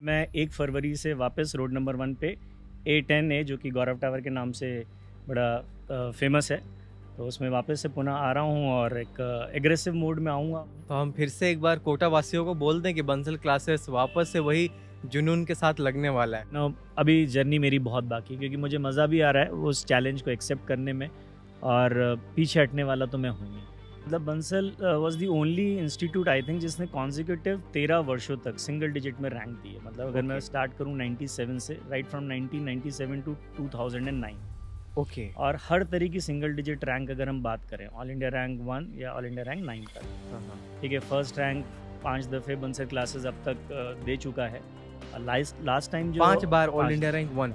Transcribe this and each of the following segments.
मैं 1 फरवरी से वापस रोड नंबर 1 पे A10A जो कि गौरव टावर के नाम से बड़ा फेमस है, तो उसमें वापस से पुनः आ रहा हूँ और एक एग्रेसिव मोड में आऊँगा। तो हम फिर से एक बार कोटा वासियों को बोल दें कि बंसल क्लासेस वापस से वही जुनून के साथ लगने वाला है। अभी जर्नी मेरी बहुत बाकी है क्योंकि मुझे मज़ा भी आ रहा है उस चैलेंज को एक्सेप्ट करने में और पीछे हटने वाला तो मैं हूँ ही। मतलब Bansal was the only institute I think जिसने कॉन्जिक्यूटिव 13 वर्षों तक सिंगल डिजिट में रैंक दी है। मतलब अगर मैं ओके। स्टार्ट करूँ 97 से, राइट फ्रॉम 1997 टू 2009, ओके। और हर तरह की सिंगल डिजिट रैंक अगर हम बात करें, ऑल इंडिया रैंक 1 या ऑल इंडिया रैंक 9 तक, हाँ हाँ। ठीक है। फर्स्ट रैंक 5 दफ़े बंसल क्लासेस अब तक दे चुका है। लास्ट टाइम जो 5 बार ऑल 5 इंडिया रैंक 1।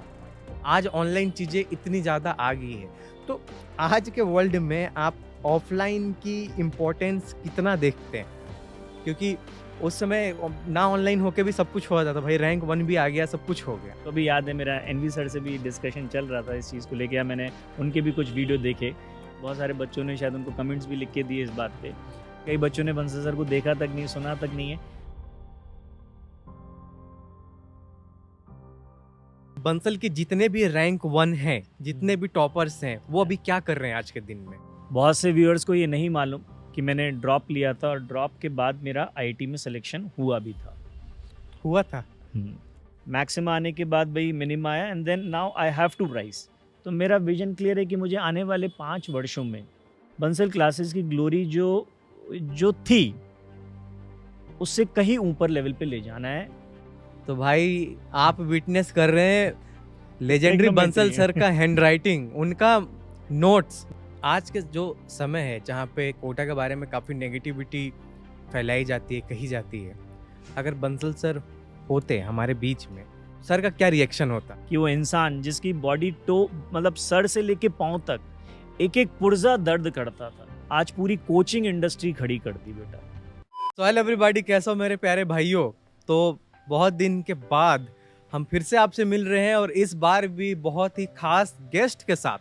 आज ऑनलाइन चीज़ें इतनी ज़्यादा आ गई है, तो आज के वर्ल्ड में आप ऑफलाइन की इम्पोर्टेंस कितना देखते हैं? क्योंकि उस समय ना ऑनलाइन होके भी सब कुछ हो जाता, भाई रैंक 1 भी आ गया, सब कुछ हो गया। तो अभी याद है मेरा एनवी सर से भी डिस्कशन चल रहा था इस चीज़ को लेके, या मैंने उनके भी कुछ वीडियो देखे। बहुत सारे बच्चों ने शायद उनको कमेंट्स भी लिख के दिए इस बात पे। कई बच्चों ने बंसल सर को देखा तक नहीं, सुना तक नहीं है। बंसल के जितने भी रैंक 1 हैं, जितने भी टॉपर्स हैं, वो अभी क्या कर रहे हैं आज के दिन में? बहुत से व्यूअर्स को ये नहीं मालूम कि मैंने ड्रॉप लिया था और ड्रॉप के बाद मेरा आईआईटी में सिलेक्शन हुआ भी था। हुआ था? मैक्सिमा आने के बाद भाई मिनिमा आया and then now I have to rise. तो मेरा विजन क्लियर है कि मुझे आने वाले 5 वर्षों में बंसल क्लासेस की ग्लोरी जो जो थी उससे कहीं ऊपर लेवल पे ले जाना है। तो भाई आप विटनेस कर रहे हैं लेजेंडरी बंसल सर का हैंडराइटिंग, उनका नोट्स। आज के जो समय है जहाँ पे कोटा के बारे में काफ़ी नेगेटिविटी फैलाई जाती है, कही जाती है, अगर बंसल सर होते हमारे बीच में, सर का क्या रिएक्शन होता? कि वो इंसान जिसकी बॉडी टो मतलब सर से लेके पाँव तक एक एक पुर्जा दर्द करता था, आज पूरी कोचिंग इंडस्ट्री खड़ी कर दी बेटा। तो हेलो एवरीबॉडी, कैसे हो मेरे प्यारे भाइयों? तो बहुत दिन के बाद हम फिर से आपसे मिल रहे हैं और इस बार भी बहुत ही खास गेस्ट के साथ।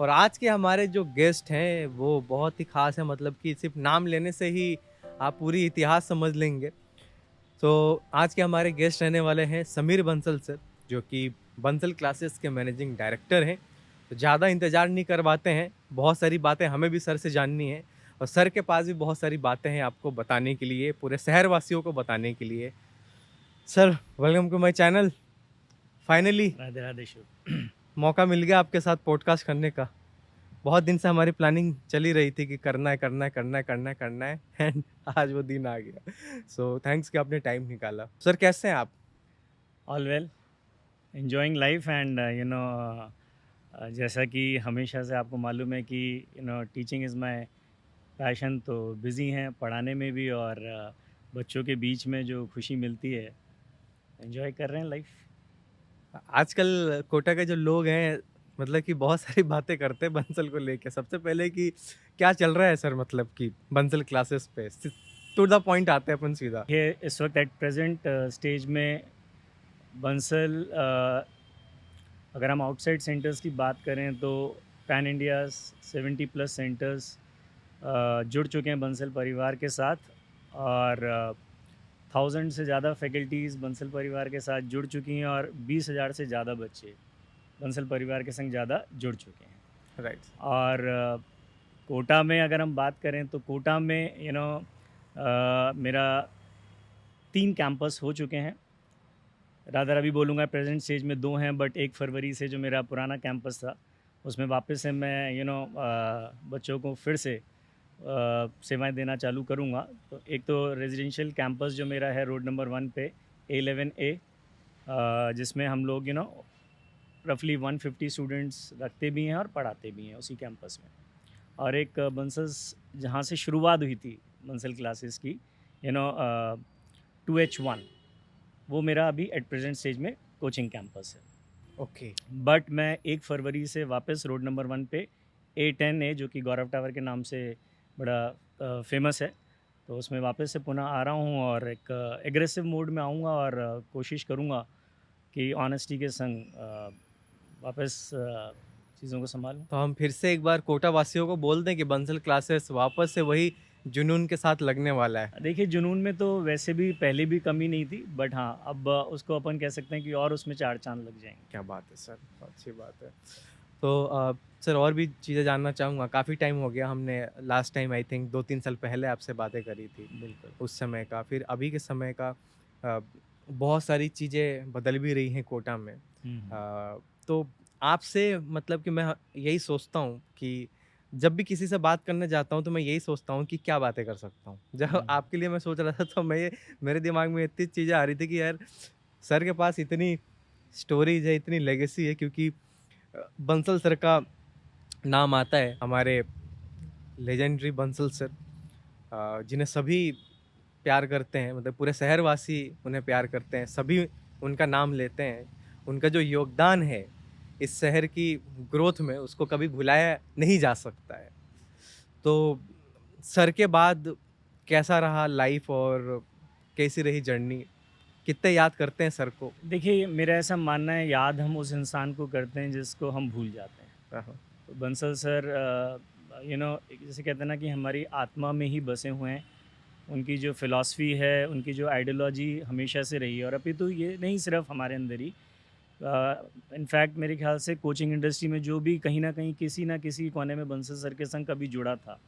और आज के हमारे जो गेस्ट हैं वो बहुत ही खास है, मतलब कि सिर्फ नाम लेने से ही आप पूरी इतिहास समझ लेंगे। तो आज के हमारे गेस्ट रहने वाले हैं समीर बंसल सर, जो कि बंसल क्लासेस के मैनेजिंग डायरेक्टर हैं। तो ज़्यादा इंतज़ार नहीं करवाते हैं, बहुत सारी बातें हमें भी सर से जाननी है और सर के पास भी बहुत सारी बातें हैं आपको बताने के लिए, पूरे शहरवासियों को बताने के लिए। Sir, welcome to my channel. Finally Radhe Radhe Shiv. मौका मिल गया आपके साथ पॉडकास्ट करने का। बहुत दिन से हमारी प्लानिंग चली रही थी कि करना है, करना है, करना है, करना है, करना है, एंड आज वो दिन आ गया। सो थैंक्स कि आपने टाइम निकाला। सर कैसे हैं आप? All well, enjoying life and जैसा कि हमेशा से आपको मालूम है कि टीचिंग इज़ माय पैशन। तो बिज़ी हैं पढ़ाने में भी और बच्चों के बीच में जो खुशी मिलती है, एंजॉय कर रहे हैं लाइफ। आजकल कोटा के जो लोग हैं, मतलब कि बहुत सारी बातें करते हैं बंसल को लेके। सबसे पहले कि क्या चल रहा है सर, मतलब कि बंसल क्लासेस पे टू द पॉइंट आते हैं अपन सीधा। ये इस वक्त एट प्रेजेंट स्टेज में बंसल, अगर हम आउटसाइड सेंटर्स की बात करें तो पैन इंडिया 70+ सेंटर्स जुड़ चुके हैं बंसल परिवार के साथ, और 1000 से ज़्यादा फैकल्टीज़ बंसल परिवार के साथ जुड़ चुकी हैं और 20,000 से ज़्यादा बच्चे बंसल परिवार के संग ज़्यादा जुड़ चुके हैं। राइट। और कोटा में अगर हम बात करें तो कोटा में मेरा 3 कैंपस हो चुके हैं। रादर अभी बोलूँगा प्रेजेंट स्टेज में 2 हैं, बट 1 फरवरी से जो मेरा पुराना कैंपस था उसमें वापस से मैं बच्चों को फिर से सेवाएं देना चालू करूँगा। तो एक तो रेजिडेंशियल कैंपस जो मेरा है रोड नंबर 1 पे A11A, जिसमें हम लोग रफली 150 स्टूडेंट्स रखते भी हैं और पढ़ाते भी हैं उसी कैंपस में। और एक बंसल्स जहाँ से शुरुआत हुई थी बंसल क्लासेस की, 2H1, वो मेरा अभी एट प्रेजेंट स्टेज में कोचिंग कैंपस है। ओके। बट मैं 1 फरवरी से वापस रोड नंबर 1 पे A10A जो कि गौरव टावर के नाम से बड़ा फेमस है, तो उसमें वापस से पुनः आ रहा हूँ और एक एग्रेसिव मोड में आऊँगा और कोशिश करूँगा कि ऑनेस्टी के संग वापस चीज़ों को संभालूँ। तो हम फिर से एक बार कोटा वासियों को बोल दें कि बंसल क्लासेस वापस से वही जुनून के साथ लगने वाला है। देखिए जुनून में तो वैसे भी पहले भी कमी नहीं थी, बट हाँ अब उसको अपन कह सकते हैं कि और उसमें चार चांद लग जाएंगे। क्या बात है सर, बहुत अच्छी बात है। तो सर और भी चीज़ें जानना चाहूँगा, काफ़ी टाइम हो गया, हमने लास्ट टाइम आई थिंक 2-3 साल पहले आपसे बातें करी थी, बिल्कुल। उस समय का, फिर अभी के समय का अ, बहुत सारी चीज़ें बदल भी रही हैं कोटा में। हम्म। तो आपसे मतलब कि मैं यही सोचता हूँ कि जब भी किसी से बात करने जाता हूँ, तो मैं यही सोचता हूँ कि क्या बातें कर सकता हूँ। जब हम्म। आपके लिए मैं सोच रहा था, तो मेरे दिमाग में इतनी चीज़ें आ रही थी कि यार सर के पास इतनी स्टोरीज़ है, इतनी लेगेसी है, क्योंकि बंसल सर का नाम आता है, हमारे लेजेंडरी बंसल सर, जिन्हें सभी प्यार करते हैं, मतलब पूरे शहरवासी उन्हें प्यार करते हैं, सभी उनका नाम लेते हैं। उनका जो योगदान है इस शहर की ग्रोथ में, उसको कभी भुलाया नहीं जा सकता है। तो सर के बाद कैसा रहा लाइफ और कैसी रही जर्नी? कितने याद करते हैं सर को? देखिए मेरा ऐसा मानना है, याद हम उस इंसान को करते हैं जिसको हम भूल जाते हैं। हाँ, तो बंसल सर जैसे कहते हैं ना कि हमारी आत्मा में ही बसे हुए हैं। उनकी जो फ़िलॉसफ़ी है, उनकी जो आइडियोलॉजी हमेशा से रही है, और अभी तो ये नहीं सिर्फ़ हमारे अंदर ही, इनफैक्ट मेरे ख़्याल से कोचिंग इंडस्ट्री में जो भी कहीं न कहीं किसी न किसी कोने में बंसल सर के संग कभी जुड़ा था,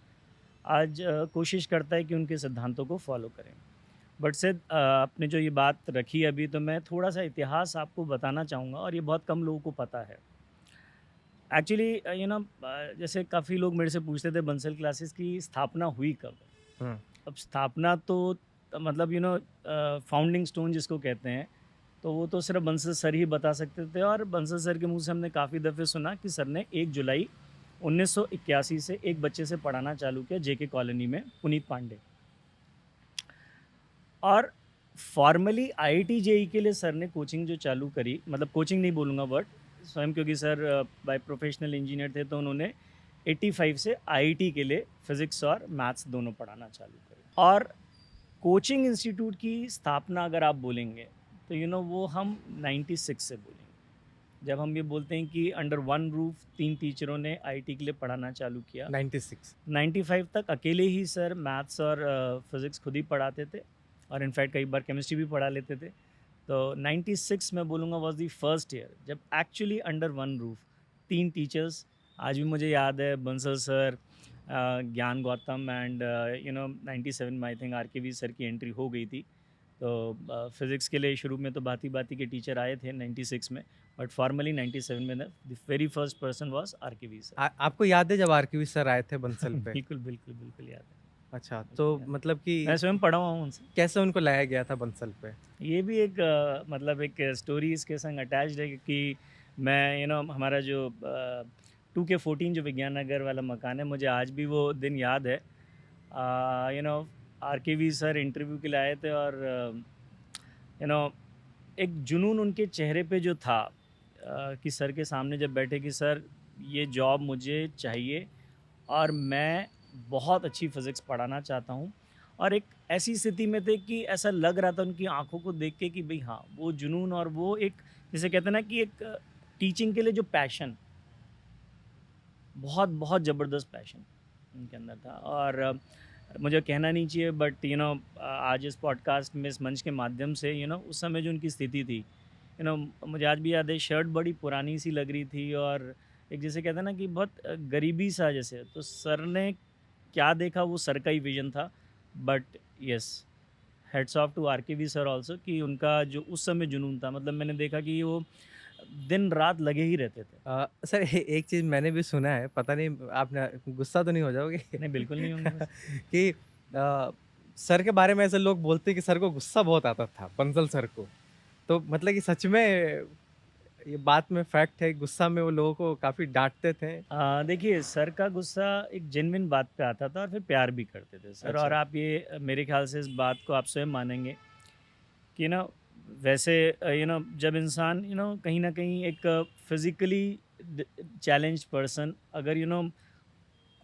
आज कोशिश करता है कि उनके सिद्धांतों को फ़ॉलो करें। बट सिर्फ़ आपने जो ये बात रखी अभी, तो मैं थोड़ा-सा इतिहास आपको बताना चाहूँगा, और ये बहुत कम लोगों को पता है। एक्चुअली जैसे काफ़ी लोग मेरे से पूछते थे बंसल क्लासेस की स्थापना हुई कब? हुँ, अब स्थापना तो मतलब फाउंडिंग स्टोन जिसको कहते हैं, तो वो तो सिर्फ बंसल सर ही बता सकते थे, और बंसल सर के मुंह से हमने काफ़ी दफ़े सुना कि सर ने 1 जुलाई 1981 से एक बच्चे से पढ़ाना चालू किया, जेके कॉलोनी में, पुनीत पांडे। और फॉर्मली आईआईटी जेईई के लिए सर ने कोचिंग जो चालू करी, मतलब कोचिंग नहीं बोलूँगा बट स्वयं, क्योंकि सर बाय प्रोफेशनल इंजीनियर थे, तो उन्होंने 85 से आईआईटी के लिए फिज़िक्स और मैथ्स दोनों पढ़ाना चालू करी। और कोचिंग इंस्टीट्यूट की स्थापना अगर आप बोलेंगे, तो वो हम 96 से बोलेंगे। जब हम ये बोलते हैं कि अंडर वन रूफ 3 टीचरों ने आईआईटी के लिए पढ़ाना चालू किया। 96। 95 तक अकेले ही सर मैथ्स और फिज़िक्स खुद ही पढ़ाते थे, और इनफैक्ट कई बार केमिस्ट्री भी पढ़ा लेते थे। तो 96 मैं बोलूँगा वाज़ द फर्स्ट ईयर जब actually under one roof 3 teachers, आज भी मुझे याद है, बंसल सर, ज्ञान गौतम एंड 97 में आई थिंक आरकेवी सर की एंट्री हो गई थी। तो फिज़िक्स के लिए शुरू में तो भांति-भांति के टीचर आए थे 96 में, बट फॉर्मली 97 में the very first person was RKV sir. आपको याद है जब आरकेवी सर आए थे बंसल पे? बिल्कुल, बिल्कुल, बिल्कुल याद है। अच्छा, बिल्कुल तो याद है। मतलब कि मैं स्वयं पढ़ा हुआ हूँ उनसे। कैसे उनको लाया गया था बंसल पे? ये भी एक मतलब एक स्टोरी इसके संग अटैच्ड है, क्योंकि मैं हमारा जो 2K14 जो विज्ञान नगर वाला मकान है, मुझे आज भी वो दिन याद है। यू नो आरकेवी सर इंटरव्यू के लिए आए थे, और यू नो एक जुनून उनके चेहरे पे जो था, कि सर के सामने जब बैठे कि सर ये जॉब मुझे चाहिए, और मैं बहुत अच्छी फ़िज़िक्स पढ़ाना चाहता हूँ। और एक ऐसी स्थिति में थे कि ऐसा लग रहा था उनकी आँखों को देख के कि भई हाँ, वो जुनून और वो एक, जिसे कहते हैं ना कि एक टीचिंग के लिए जो पैशन, बहुत बहुत ज़बरदस्त पैशन उनके अंदर था। और मुझे कहना नहीं चाहिए, बट आज इस पॉडकास्ट में, इस मंच के माध्यम से, उस समय जो उनकी स्थिति थी, मुझे आज भी याद है, शर्ट बड़ी पुरानी सी लग रही थी, और एक जिसे कहते हैं ना कि बहुत गरीबी सा जैसे, तो सर ने क्या देखा वो सर का ही विजन था। But yes, heads off to RKV sir also, कि उनका जो उस समय जुनून था, मतलब मैंने देखा कि वो दिन रात लगे ही रहते थे। सर एक चीज़ मैंने भी सुना है, पता नहीं आपने गुस्सा तो नहीं हो जाओगे? नहीं, बिल्कुल नहीं होंगे बस। कि सर के बारे में ऐसे लोग बोलते हैं कि सर को गुस्सा बहुत आता था, बंसल सर को। तो मतलब कि सच में ये बात में फैक्ट है, गुस्सा में वो लोगों को काफ़ी डाँटते थे? देखिए सर का गुस्सा एक जेन्युइन बात पे आता था, और फिर प्यार भी करते थे सर। और अच्छा। आप ये मेरे ख्याल से इस बात को आप स्वयं मानेंगे कि वैसे जब इंसान कहीं ना कहीं एक फिजिकली चैलेंज्ड पर्सन, अगर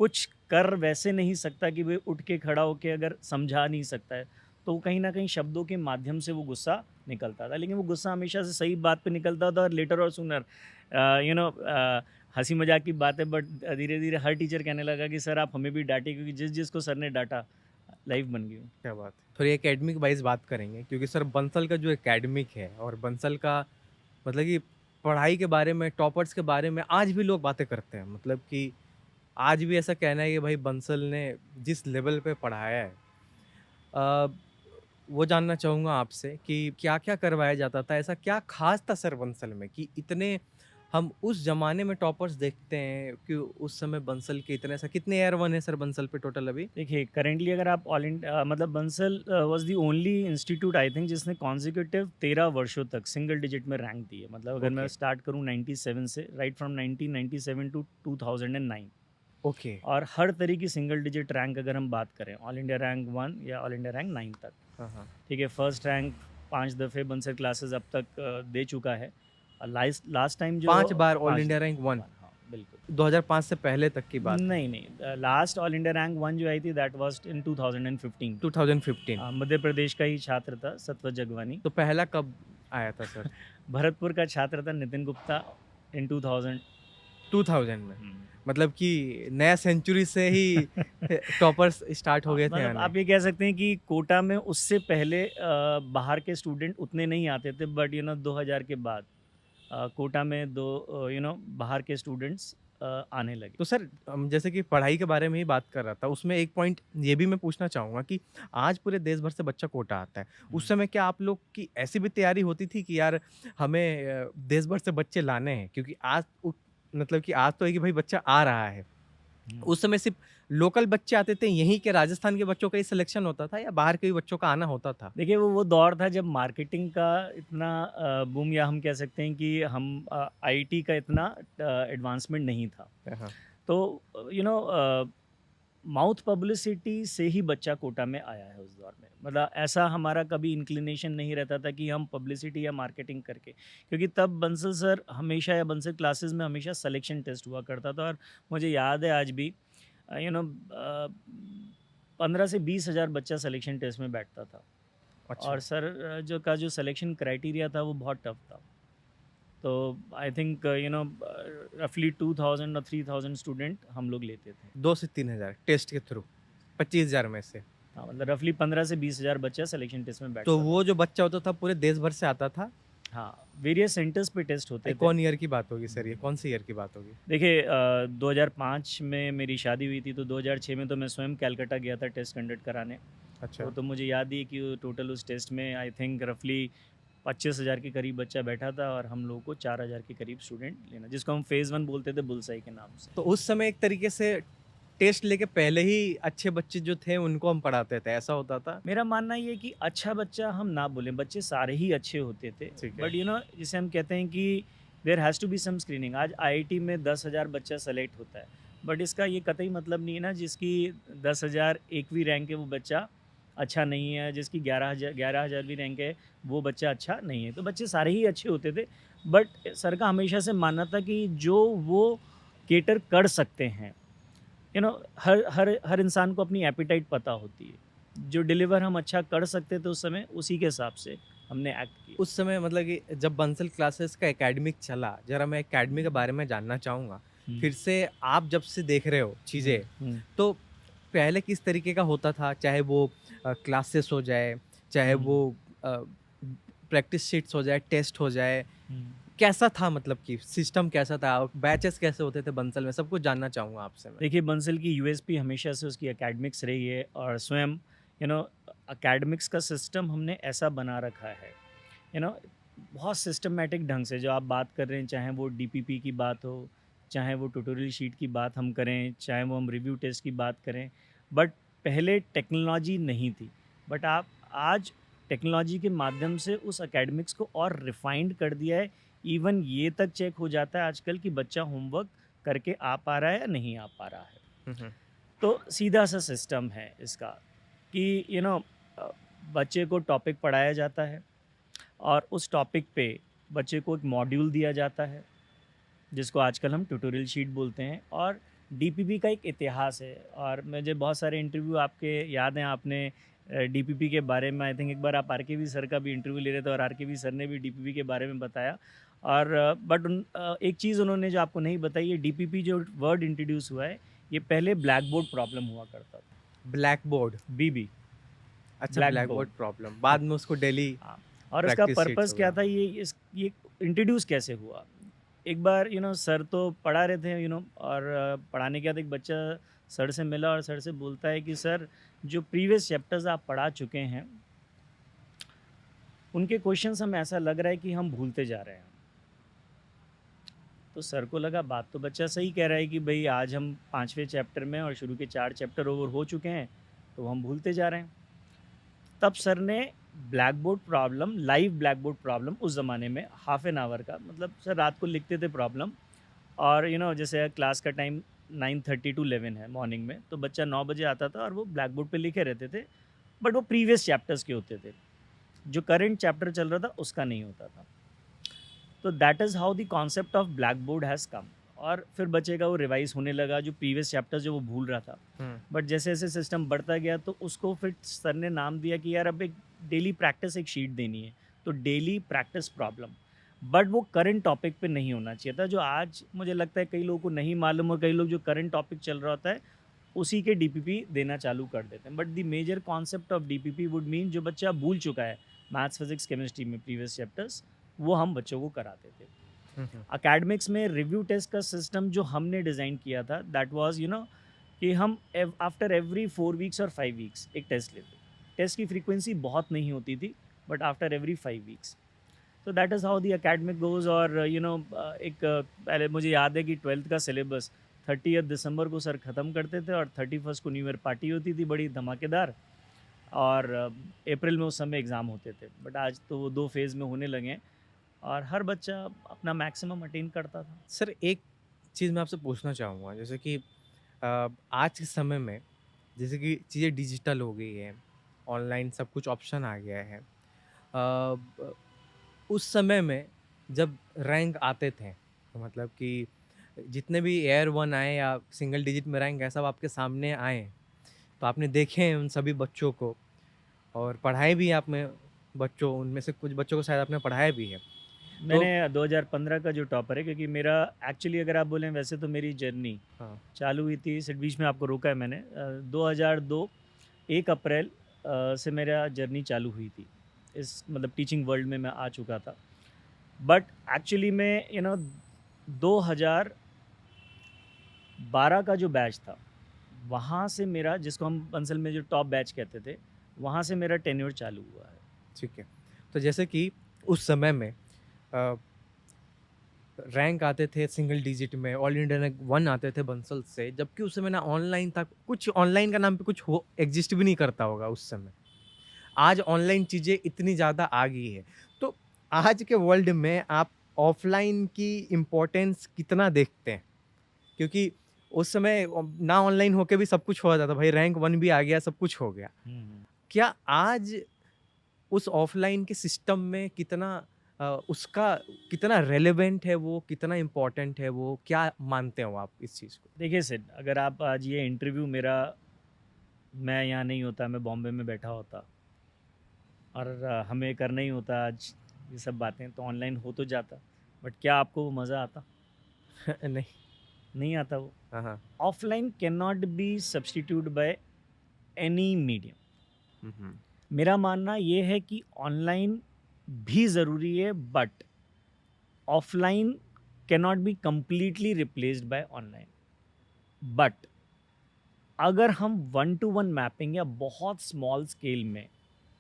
कुछ कर वैसे नहीं सकता कि वो उठ के खड़ा होके अगर समझा नहीं सकता है, तो वो कहीं न कहीं शब्दों के माध्यम से वो गुस्सा निकलता था। लेकिन वो गुस्सा हमेशा से सही बात पे निकलता था, और लेटर और सूनर हँसी मज़ाक की बात है, बट धीरे-धीरे हर टीचर कहने लगा कि सर आप हमें भी डाँटिए, क्योंकि जिस-जिसको सर ने डाँटा, लाइफ बन गई हूँ। क्या बात है। थोड़ी एकेडमिक वाइज बात करेंगे क्योंकि सर बंसल का जो एकेडमिक है और बंसल का मतलब कि पढ़ाई के बारे में, टॉपर्स के बारे में आज भी लोग बातें करते हैं। मतलब कि आज भी ऐसा कहना है कि भाई बंसल ने जिस लेवल पे पढ़ाया है, अ, वो जानना चाहूँगा आपसे कि क्या-क्या करवाया जाता था? ऐसा क्या ख़ास था सर बंसल में कि इतने हम उस ज़माने में टॉपर्स देखते हैं कि उस समय बंसल के इतने ऐसा कितने ईयर वन है सर बंसल पे टोटल अभी? देखिए करेंटली अगर आप मतलब Bansal was the only institute I think जिसने कॉन्जिक्यूटिव 13 वर्षों तक सिंगल डिजिट में रैंक दी है। मतलब अगर मैं ओके, स्टार्ट करूँ 97 से, राइट फ्रॉम 1997 टू 2009, ओके। और हर तरह की सिंगल डिजिट रैंक अगर हम बात करें, ऑल इंडिया रैंक 1 या ऑल इंडिया रैंक 9 तक, हाँ, हाँ। ठीक है। फर्स्ट रैंक 5 दफ़े बंसल क्लासेस अब तक दे चुका है। लास्ट लास्ट टाइम जो 5 बार ऑल 5 इंडिया रैंक 1 हाँ, बिल्कुल। 2005 से पहले तक की बात है, नहीं, नहीं, लास्ट ऑल इंडिया रैंक 1 जो आई थी that was in 2015। 2015। Madhya Pradesh का ही छात्र था सत्वत जगवानी। तो पहला कब आया था सर? भरतपुर का छात्र था नितिन गुप्ता इन 2000। 2000 में। हुँ। मतलब कि नया सेंचुरी से ही टॉपर्स स्टार्ट हो गए थे मतलब आने। आप ये कह सकते हैं कि कोटा में उससे पहले बाहर के स्टूडेंट उतने नहीं आते थे, बट 2000 के बाद कोटा में बाहर के स्टूडेंट्स आने लगे। तो सर जैसे कि पढ़ाई के बारे में ही बात कर रहा था, उसमें एक पॉइंट ये भी मैं पूछना चाहूँगा कि आज पूरे देश भर से बच्चा कोटा आता है। उस हुँ। समय क्या आप लोग की ऐसी भी तैयारी होती थी कि यार हमें देश भर से बच्चे लाने हैं? क्योंकि आज मतलब कि आज तो है कि भाई बच्चा आ रहा है। हुँ। उस समय सिर्फ़ लोकल बच्चे आते थे, यहीं के राजस्थान के बच्चों का ही सिलेक्शन होता था या बाहर के भी बच्चों का आना होता था? देखिए वो दौर था जब मार्केटिंग का इतना बूम, या हम कह सकते हैं कि हम आईटी का इतना एडवांसमेंट नहीं था। हाँ, तो माउथ पब्लिसिटी से ही बच्चा कोटा में आया है उस दौर में। मतलब ऐसा हमारा कभी इंक्लिनेशन नहीं रहता था कि हम पब्लिसिटी या मार्केटिंग करके, क्योंकि तब बंसल सर हमेशा, या बंसल क्लासेस में हमेशा सिलेक्शन टेस्ट हुआ करता था। और मुझे याद है आज भी, यू नो 15 से 20 हज़ार बच्चा सिलेक्शन टेस्ट में बैठता था। अच्छा। और सर जो सिलेक्शन क्राइटेरिया था वो बहुत टफ था। तो आई थिंक रफली 2000 और 3000 स्टूडेंट हम लोग लेते थे। 2 से 3000 टेस्ट के थ्रू, 25,000 में से। हाँ, मतलब रफली 15 से 20 हज़ार बच्चा सिलेक्शन टेस्ट में तो बैठता था। वो जो बच्चा होता था पूरे देश भर से आता था? हाँ, वेरियस सेंटर्स पे टेस्ट होते थे। कौन ईयर की बात होगी सर ये? कौन से ईयर की बात होगी? देखिए 2005 में मेरी शादी हुई थी, तो 2006 में तो मैं स्वयं कलकत्ता गया था टेस्ट कंडक्ट कराने। अच्छा। तो मुझे याद ही है कि टोटल उस टेस्ट में आई थिंक रफली 25,000 के करीब बच्चा बैठा था, और हम लोगों को 4000 के करीब स्टूडेंट लेना, जिसको हम फेज़ 1 बोलते थे बुलसाई के नाम से। तो उस समय एक तरीके से टेस्ट लेके पहले ही अच्छे बच्चे जो थे उनको हम पढ़ाते थे, ऐसा होता था? मेरा मानना ये है कि अच्छा बच्चा हम ना बोलें, बच्चे सारे ही अच्छे होते थे। ठीक है। बट जिसे हम कहते हैं कि there has to be some screening. आज आईआईटी में 10,000 बच्चा सेलेक्ट होता है, बट इसका ये कतई मतलब नहीं है ना, जिसकी 10,000 1वीं रैंक है वो बच्चा अच्छा नहीं है, जिसकी 11,000वीं रैंक है वो बच्चा अच्छा नहीं है। तो बच्चे सारे ही अच्छे होते थे, बट सर का हमेशा से मानना था कि जो वो केटर कर सकते हैं, हर हर हर इंसान को अपनी एपेटाइट पता होती है। जो डिलीवर हम अच्छा कर सकते थे उस समय, उसी के हिसाब से हमने एक्ट किया। उस समय मतलब कि जब बंसल क्लासेस का एकेडमिक चला, ज़रा मैं एकेडमी के बारे में जानना चाहूँगा। हुँ, फिर से आप जब से देख रहे हो हुँ, चीज़ें, हुँ, तो पहले किस तरीके का होता था? चाहे वो क्लासेस हो जाए, चाहे हुँ, वो अ, प्रैक्टिस शीट्स हो जाए, टेस्ट हो जाए, हुँ। कैसा था मतलब कि सिस्टम कैसा था? बैचेस कैसे होते थे बंसल में? सब कुछ जानना चाहूँगा आपसे मैं। देखिए बंसल की यूएसपी हमेशा से उसकी एकेडमिक्स रही है, और स्वयं यू नो एकेडमिक्स का सिस्टम हमने ऐसा बना रखा है, यू नो बहुत सिस्टमैटिक ढंग से। जो आप बात कर रहे हैं, चाहे वो डीपीपी की बात हो, चाहे वो ट्यूटोरियल शीट की बात हम करें, चाहे वो हम रिव्यू टेस्ट की बात करें, बट पहले टेक्नोलॉजी नहीं थी। बट आप आज टेक्नोलॉजी के माध्यम से उस एकेडमिक्स को और रिफाइंड कर दिया है। इवन ये तक चेक हो जाता है आजकल कि बच्चा होमवर्क करके आ पा रहा है या नहीं आ पा रहा है। हुँ, हुँ। तो सीधा सा सिस्टम है इसका कि बच्चे को टॉपिक पढ़ाया जाता है, और उस टॉपिक पे बच्चे को एक मॉड्यूल दिया जाता है, जिसको आजकल हम ट्यूटोरियल शीट बोलते हैं। और डीपीपी का एक इतिहास है, और मुझे बहुत सारे इंटरव्यू आपके याद हैं। आपने डीपीपी के बारे में आई थिंक एक बार आप आरकेवी सर का भी इंटरव्यू ले रहे थे, और आरकेवी सर ने भी डीपीपी के बारे में बताया। और एक चीज़ उन्होंने जो आपको नहीं बताई है, डीपीपी जो वर्ड इंट्रोड्यूस हुआ है, ये पहले ब्लैक बोर्ड प्रॉब्लम हुआ करता था। ब्लैक बोर्ड, बीबी, अच्छा black black board board. Problem, बाद में उसको डेली हाँ, और इसका प्रैक्टिस शीट्स पर्पस क्या वगैरह। था, ये इंट्रोड्यूस कैसे हुआ? एक बार सर तो पढ़ा रहे थे, और पढ़ाने के बाद एक बच्चा सर से मिला और सर से बोलता है कि सर, जो प्रीवियस चैप्टर्स आप पढ़ा चुके हैं, उनके क्वेश्चंस हमें ऐसा लग रहा है कि हम भूलते जा रहे हैं। तो सर को लगा बात तो बच्चा सही कह रहा है कि भई आज हम 5वें चैप्टर में और शुरू के 4 चैप्टर ओवर हो चुके हैं, तो हम भूलते जा रहे हैं। तब सर ने black board problem, live black board problem उस ज़माने में हाफ़ एन आवर का, मतलब सर रात को लिखते थे प्रॉब्लम, और जैसे क्लास का टाइम 9:30 टू 11 है मॉर्निंग में, तो बच्चा 9 बजे आता था और वो ब्लैक बोर्ड पे लिखे रहते थे, बट वो प्रीवियस चैप्टर्स के होते थे। जो करंट चैप्टर चल रहा था उसका नहीं होता था। तो that is how the concept of black board has come, और फिर बच्चे का वो रिवाइज़ होने लगा, जो प्रीवियस चैप्टर्स जो वो भूल रहा था। हुँ, बट जैसे-जैसे सिस्टम बढ़ता गया, तो उसको फिर सर ने नाम दिया कि यार अब एक डेली प्रैक्टिस एक शीट देनी है। तो डेली प्रैक्टिस प्रॉब्लम, बट वो करंट टॉपिक पे नहीं होना चाहिए था, जो आज मुझे लगता है कई लोगों को नहीं मालूम, और कई लोग जो करंट टॉपिक चल रहा होता है, उसी के डीपीपी देना चालू कर देते हैं। But the major concept of DPP would mean जो बच्चा भूल चुका है मैथ्स, फिज़िक्स, केमिस्ट्री में प्रीवियस चैप्टर्स, वो हम बच्चों को कराते थे। हुँ, हुँ, एकेडमिक्स में रिव्यू टेस्ट का सिस्टम जो हमने डिज़ाइन किया था, दैट वाज कि हम आफ्टर एवरी 4 वीक्स और 5 वीक्स एक टेस्ट लेते। टेस्ट की फ्रीक्वेंसी बहुत नहीं होती थी, बट आफ्टर एवरी 5 वीक्स। तो that is how the academic goes. और पहले मुझे याद है कि 12th का सिलेबस 30th दिसंबर को सर ख़त्म करते थे, और 31st को न्यू ईयर पार्टी होती थी बड़ी धमाकेदार, और अप्रैल में उस समय एग्ज़ाम होते थे। बट आज तो वो 2 फेज़ में होने लगे हैं, और हर बच्चा अपना मैक्सिमम अटेन करता था। सर एक चीज़ मैं आपसे पूछना चाहूँगा जैसे कि आज के समय में जैसे कि चीज़ें डिजिटल हो गई है, ऑनलाइन सब कुछ ऑप्शन आ गया है। ब उस समय में जब रैंक आते थे, तो मतलब कि जितने भी एयर 1 आए या सिंगल डिजिट में रैंक आए सब आपके सामने आए, तो आपने देखे हैं उन सभी बच्चों को और पढ़ाए भी आपने बच्चों उनमें से कुछ बच्चों को शायद आपने पढ़ाया भी है। तो मैंने 2015 का जो टॉपर है, क्योंकि मेरा एक्चुअली अगर आप बोलें वैसे तो मेरी जर्नी हाँ, चालू हुई थी, इस बीच में आपको रोका है मैंने, 2002 1 अप्रैल से मेरा जर्नी चालू हुई थी। इस मतलब टीचिंग वर्ल्ड में मैं आ चुका था। बट एक्चुअली में 2012 का जो बैच था, वहाँ से मेरा, जिसको हम बंसल में जो टॉप बैच कहते थे, वहाँ से मेरा टेन्योर चालू हुआ है। ठीक है। तो जैसे कि उस समय में अ, रैंक आते थे सिंगल डिजिट में, ऑल इंडिया रैंक 1 आते थे बंसल से, जबकि उस समय ना ऑनलाइन था, कुछ ऑनलाइन का नाम पे कुछ हो एग्ज़िस्ट भी नहीं करता होगा उस समय। आज ऑनलाइन चीज़ें इतनी ज़्यादा आ गई है। तो आज के वर्ल्ड में आप ऑफ़लाइन की इम्पोर्टेंस कितना देखते हैं? क्योंकि उस समय ना ऑनलाइन होके भी सब कुछ हो जाता था, भाई रैंक 1 भी आ गया, सब कुछ हो गया। हुँ। क्या आज उस ऑफ़लाइन के सिस्टम में कितना उसका कितना रेलेवेंट है वो, कितना इम्पोर्टेंट है वो, क्या मानते हो आप इस चीज़ को? देखिए सिड, अगर आप आज ये इंटरव्यू मेरा, मैं यहाँ नहीं होता, मैं बॉम्बे में बैठा होता, और हमें करना ही होता आज ये सब बातें, तो ऑनलाइन हो तो जाता, बट क्या आपको वो मज़ा आता? नहीं। नहीं आता वो। हाँ, हाँ। Offline can not be substitute by any medium. हुँ, हुँ। मेरा मानना ये है कि ऑनलाइन भी ज़रूरी है, but offline can not be completely replaced by online. But अगर हम वन टू वन मैपिंग या बहुत स्मॉल स्केल में,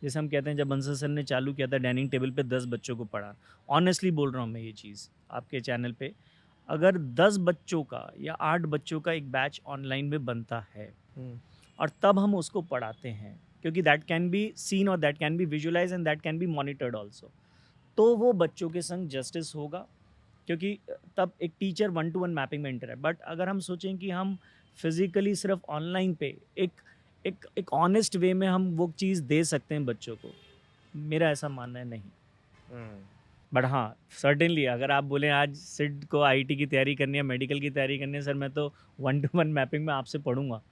जैसे हम कहते हैं, जब बंसल सर ने चालू किया था डाइनिंग टेबल पे 10 बच्चों को पढ़ा, ऑनेस्टली बोल रहा हूँ मैं ये चीज़ आपके चैनल पे, अगर 10 बच्चों का या 8 बच्चों का एक बैच ऑनलाइन में बनता है, हुँ, और तब हम उसको पढ़ाते हैं, क्योंकि दैट कैन बी सीन और that can be visualise and that can be monitored also, तो वो बच्चों के संग जस्टिस होगा, क्योंकि तब एक teacher one two one mapping में इंटर है। बट अगर हम सोचें कि हम फिजिकली सिर्फ ऑनलाइन पे एक एक एक ऑनेस्ट वे में हम वो चीज़ दे सकते हैं बच्चों को, मेरा ऐसा मानना है नहीं। हुँ। बट हाँ, सर्टेनली अगर आप बोलें आज सिड को आईटी की तैयारी करनी है, मेडिकल की तैयारी करनी है, सर मैं तो वन टू वन मैपिंग में आपसे पढ़ूंगा,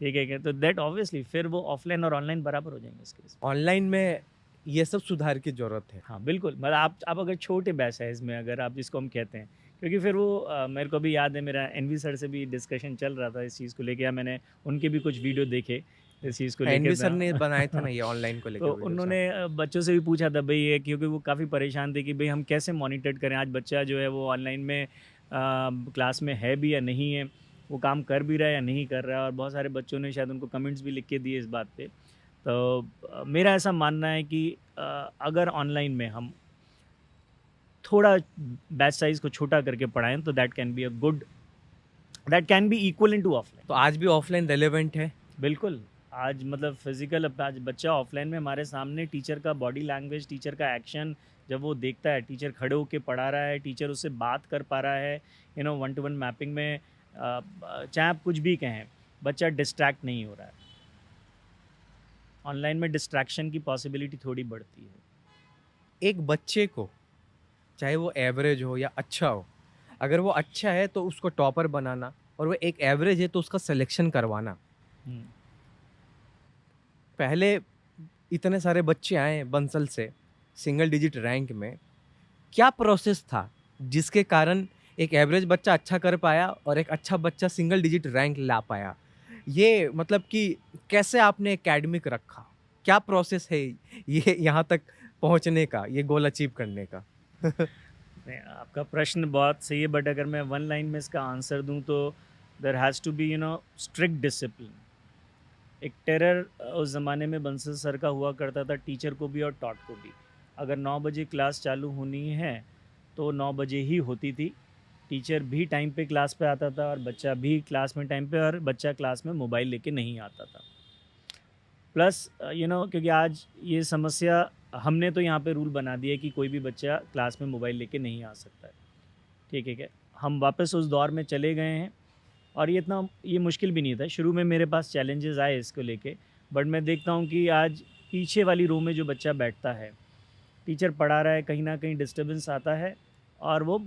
ठीक है क्या? तो दैट ऑब्वियसली फिर वो ऑफलाइन और ऑनलाइन बराबर हो जाएंगे इस केस में। ऑनलाइन में ये सब सुधार की ज़रूरत है। हाँ, बिल्कुल, मतलब आप अगर छोटे बैच साइज़ में, अगर आप जिसको हम कहते हैं, क्योंकि फिर वो मेरे को भी याद है, मेरा एनवी सर से भी डिस्कशन चल रहा था इस चीज़ को लेके, या मैंने उनके भी कुछ वीडियो देखे इस चीज़ को लेके एनवी सर ने था। बनाए थे ना ये ऑनलाइन को लेकर तो वीडियोस। हाँ। उन्होंने बच्चों से भी पूछा था भई ये, क्योंकि वो काफ़ी परेशान थे कि भई हम कैसे मॉनिटर करें, आज बच्चा जो है वो ऑनलाइन में क्लास में है भी या नहीं है, वो काम कर भी रहा है या नहीं कर रहा है, और बहुत सारे बच्चों ने शायद उनको कमेंट्स भी लिख के दिए इस बात पे। तो मेरा ऐसा मानना है कि अगर ऑनलाइन में हम थोड़ा बैच साइज़ को छोटा करके पढ़ाएँ तो that can be equivalent to offline. तो आज भी ऑफलाइन रेलेवेंट है। बिल्कुल, आज मतलब फ़िज़िकल, अब आज बच्चा ऑफ़लाइन में हमारे सामने टीचर का बॉडी लैंग्वेज, टीचर का एक्शन जब वो देखता है, टीचर खड़े होके पढ़ा रहा है, टीचर उससे बात कर पा रहा है, वन टू वन मैपिंग में चाहे आप कुछ भी कहें, बच्चा डिस्ट्रैक्ट नहीं हो रहा है। ऑनलाइन में डिस्ट्रैक्शन की पॉसिबिलिटी थोड़ी बढ़ती है। एक बच्चे को चाहे वो एवरेज हो या अच्छा हो, अगर वो अच्छा है तो उसको टॉपर बनाना, और वो एक एवरेज है तो उसका सिलेक्शन करवाना। हुँ। पहले इतने सारे बच्चे आए बंसल से सिंगल डिजिट रैंक में, क्या प्रोसेस था जिसके कारण एक एवरेज बच्चा अच्छा कर पाया और एक अच्छा बच्चा सिंगल डिजिट रैंक ला पाया? ये मतलब कि कैसे आपने एकेडमिक रखा? क्या प्रोसेस है ये यहाँ तक पहुँचने का, ये गोल अचीव करने का? नहीं, आपका प्रश्न बहुत सही है, बट अगर मैं वन लाइन में इसका आंसर दूँ तो there has to be strict discipline. एक टेरर उस ज़माने में बंसल सर का हुआ करता था, टीचर को भी और टॉट को भी। अगर 9 बजे क्लास चालू होनी है तो 9 बजे ही होती थी। टीचर भी टाइम पे क्लास पे आता था और बच्चा भी क्लास में टाइम पे, और बच्चा क्लास में मोबाइल लेके नहीं आता था। प्लस क्योंकि आज ये समस्या, हमने तो यहाँ पे रूल बना दिया है कि कोई भी बच्चा क्लास में मोबाइल लेके नहीं आ सकता है। ठीक है क्या? हम वापस उस दौर में चले गए हैं, और ये मुश्किल भी नहीं था। शुरू में मेरे पास चैलेंजेस आए इसको लेके, बट मैं देखता हूँ कि आज पीछे वाली रो में जो बच्चा बैठता है, टीचर पढ़ा रहा है, कहीं न कहीं डिस्टर्बेंस आता है, और वो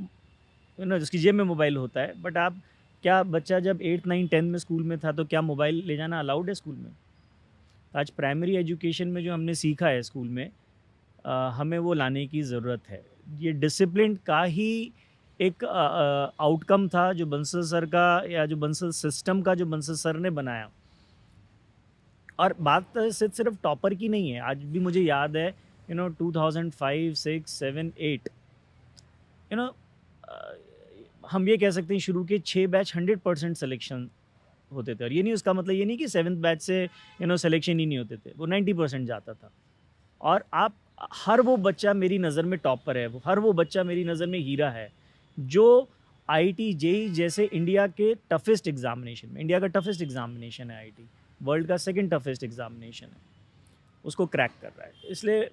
उसकी जेब में मोबाइल होता है। बट आप, क्या बच्चा जब 8, 9, 10 में स्कूल में था तो क्या मोबाइल ले जाना अलाउड है स्कूल में? आज प्राइमरी एजुकेशन में जो हमने सीखा है स्कूल में, हमें वो लाने की ज़रूरत है। ये डिसिप्लिन का ही एक आउटकम था जो बंसल सर का, या जो बंसल सिस्टम का जो बंसल सर ने बनाया। और बात तो सिर्फ टॉपर की नहीं है, आज भी मुझे याद है 2005, 6, 7, 8, यू नो हम ये कह सकते हैं शुरू के 6 बैच 100% सिलेक्शन होते थे, और ये नहीं, उसका मतलब ये नहीं कि 7th बैच से सिलेक्शन ही नहीं होते थे, वो 90% जाता था। और आप, हर वो बच्चा मेरी नज़र में टॉपर है, हर वो बच्चा मेरी नज़र में हीरा है, जो आईआईटी जेईई जैसे इंडिया के टफेस्ट एग्जामिनेशन में, इंडिया का टफेस्ट एग्जामिनेशन है आईआईटी, वर्ल्ड का सेकंड टफेस्ट एग्जामिनेशन है, उसको क्रैक कर रहा है। इसलिए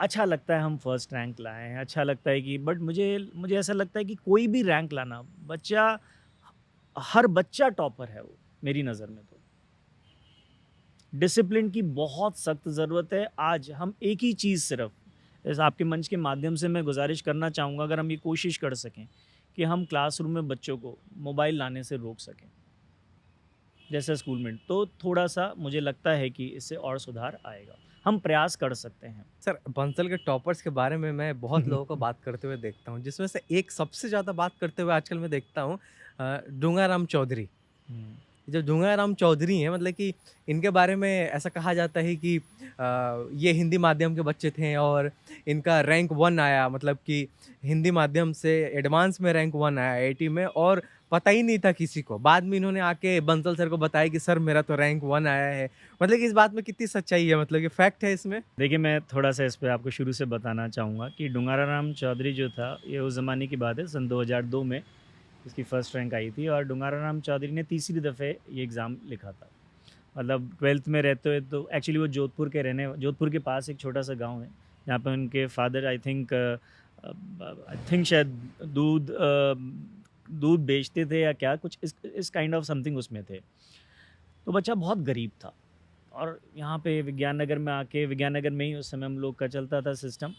अच्छा लगता है हम फर्स्ट रैंक लाए हैं, अच्छा लगता है कि, बट मुझे ऐसा लगता है कि कोई भी रैंक लाना, हर बच्चा टॉपर है वो, मेरी नज़र में तो। डिसिप्लिन की बहुत सख्त ज़रूरत है। आज हम एक ही चीज़ सिर्फ, इस आपके मंच के माध्यम से मैं गुजारिश करना चाहूँगा, अगर हम ये कोशिश कर सकें कि हम क्लासरूम में बच्चों को मोबाइल लाने से रोक सकें, जैसे स्कूल में, तो थोड़ा-सा मुझे लगता है कि इससे और सुधार आएगा। हम प्रयास कर सकते हैं। सर, बंसल के टॉपर्स के बारे में मैं बहुत लोगों को बात करते हुए देखता हूँ, जिसमें से एक सबसे ज़्यादा बात करते हुए आजकल मैं देखता हूँ डूंगाराम चौधरी। हुँ, जो ढूंगाराम चौधरी हैं, मतलब कि इनके बारे में ऐसा कहा जाता है कि ये हिंदी माध्यम के बच्चे थे और इनका रैंक 1 आया, मतलब कि हिंदी माध्यम से एडवांस में रैंक 1 आया आईआईटी में, और पता ही नहीं था किसी को। बाद में इन्होंने आके बंसल सर को बताया कि सर मेरा तो रैंक 1 आया है। मतलब कि इस बात में कितनी सच्चाई है, मतलब कि फैक्ट है इसमें? देखिए, मैं थोड़ा-सा इस पे आपको शुरू से बताना चाहूँगा कि डूंगाराराम चौधरी जो था, ये उस ज़माने की बात है, सन 2002 में इसकी फर्स्ट रैंक आई थी, और डूंगाराराम चौधरी ने तीसरी दफ़े ये एग्ज़ाम लिखा था। मतलब 12th में रहते हुए, तो एक्चुअली वो जोधपुर के पास एक छोटा-सा गाँव है, जहाँ पे उनके फादर आई थिंक शायद दूध बेचते थे या क्या कुछ इस काइंड ऑफ समथिंग उसमें थे। तो बच्चा बहुत गरीब था, और यहाँ पे विज्ञान नगर में आके, विज्ञान नगर में ही उस समय हम लोग का चलता था सिस्टम,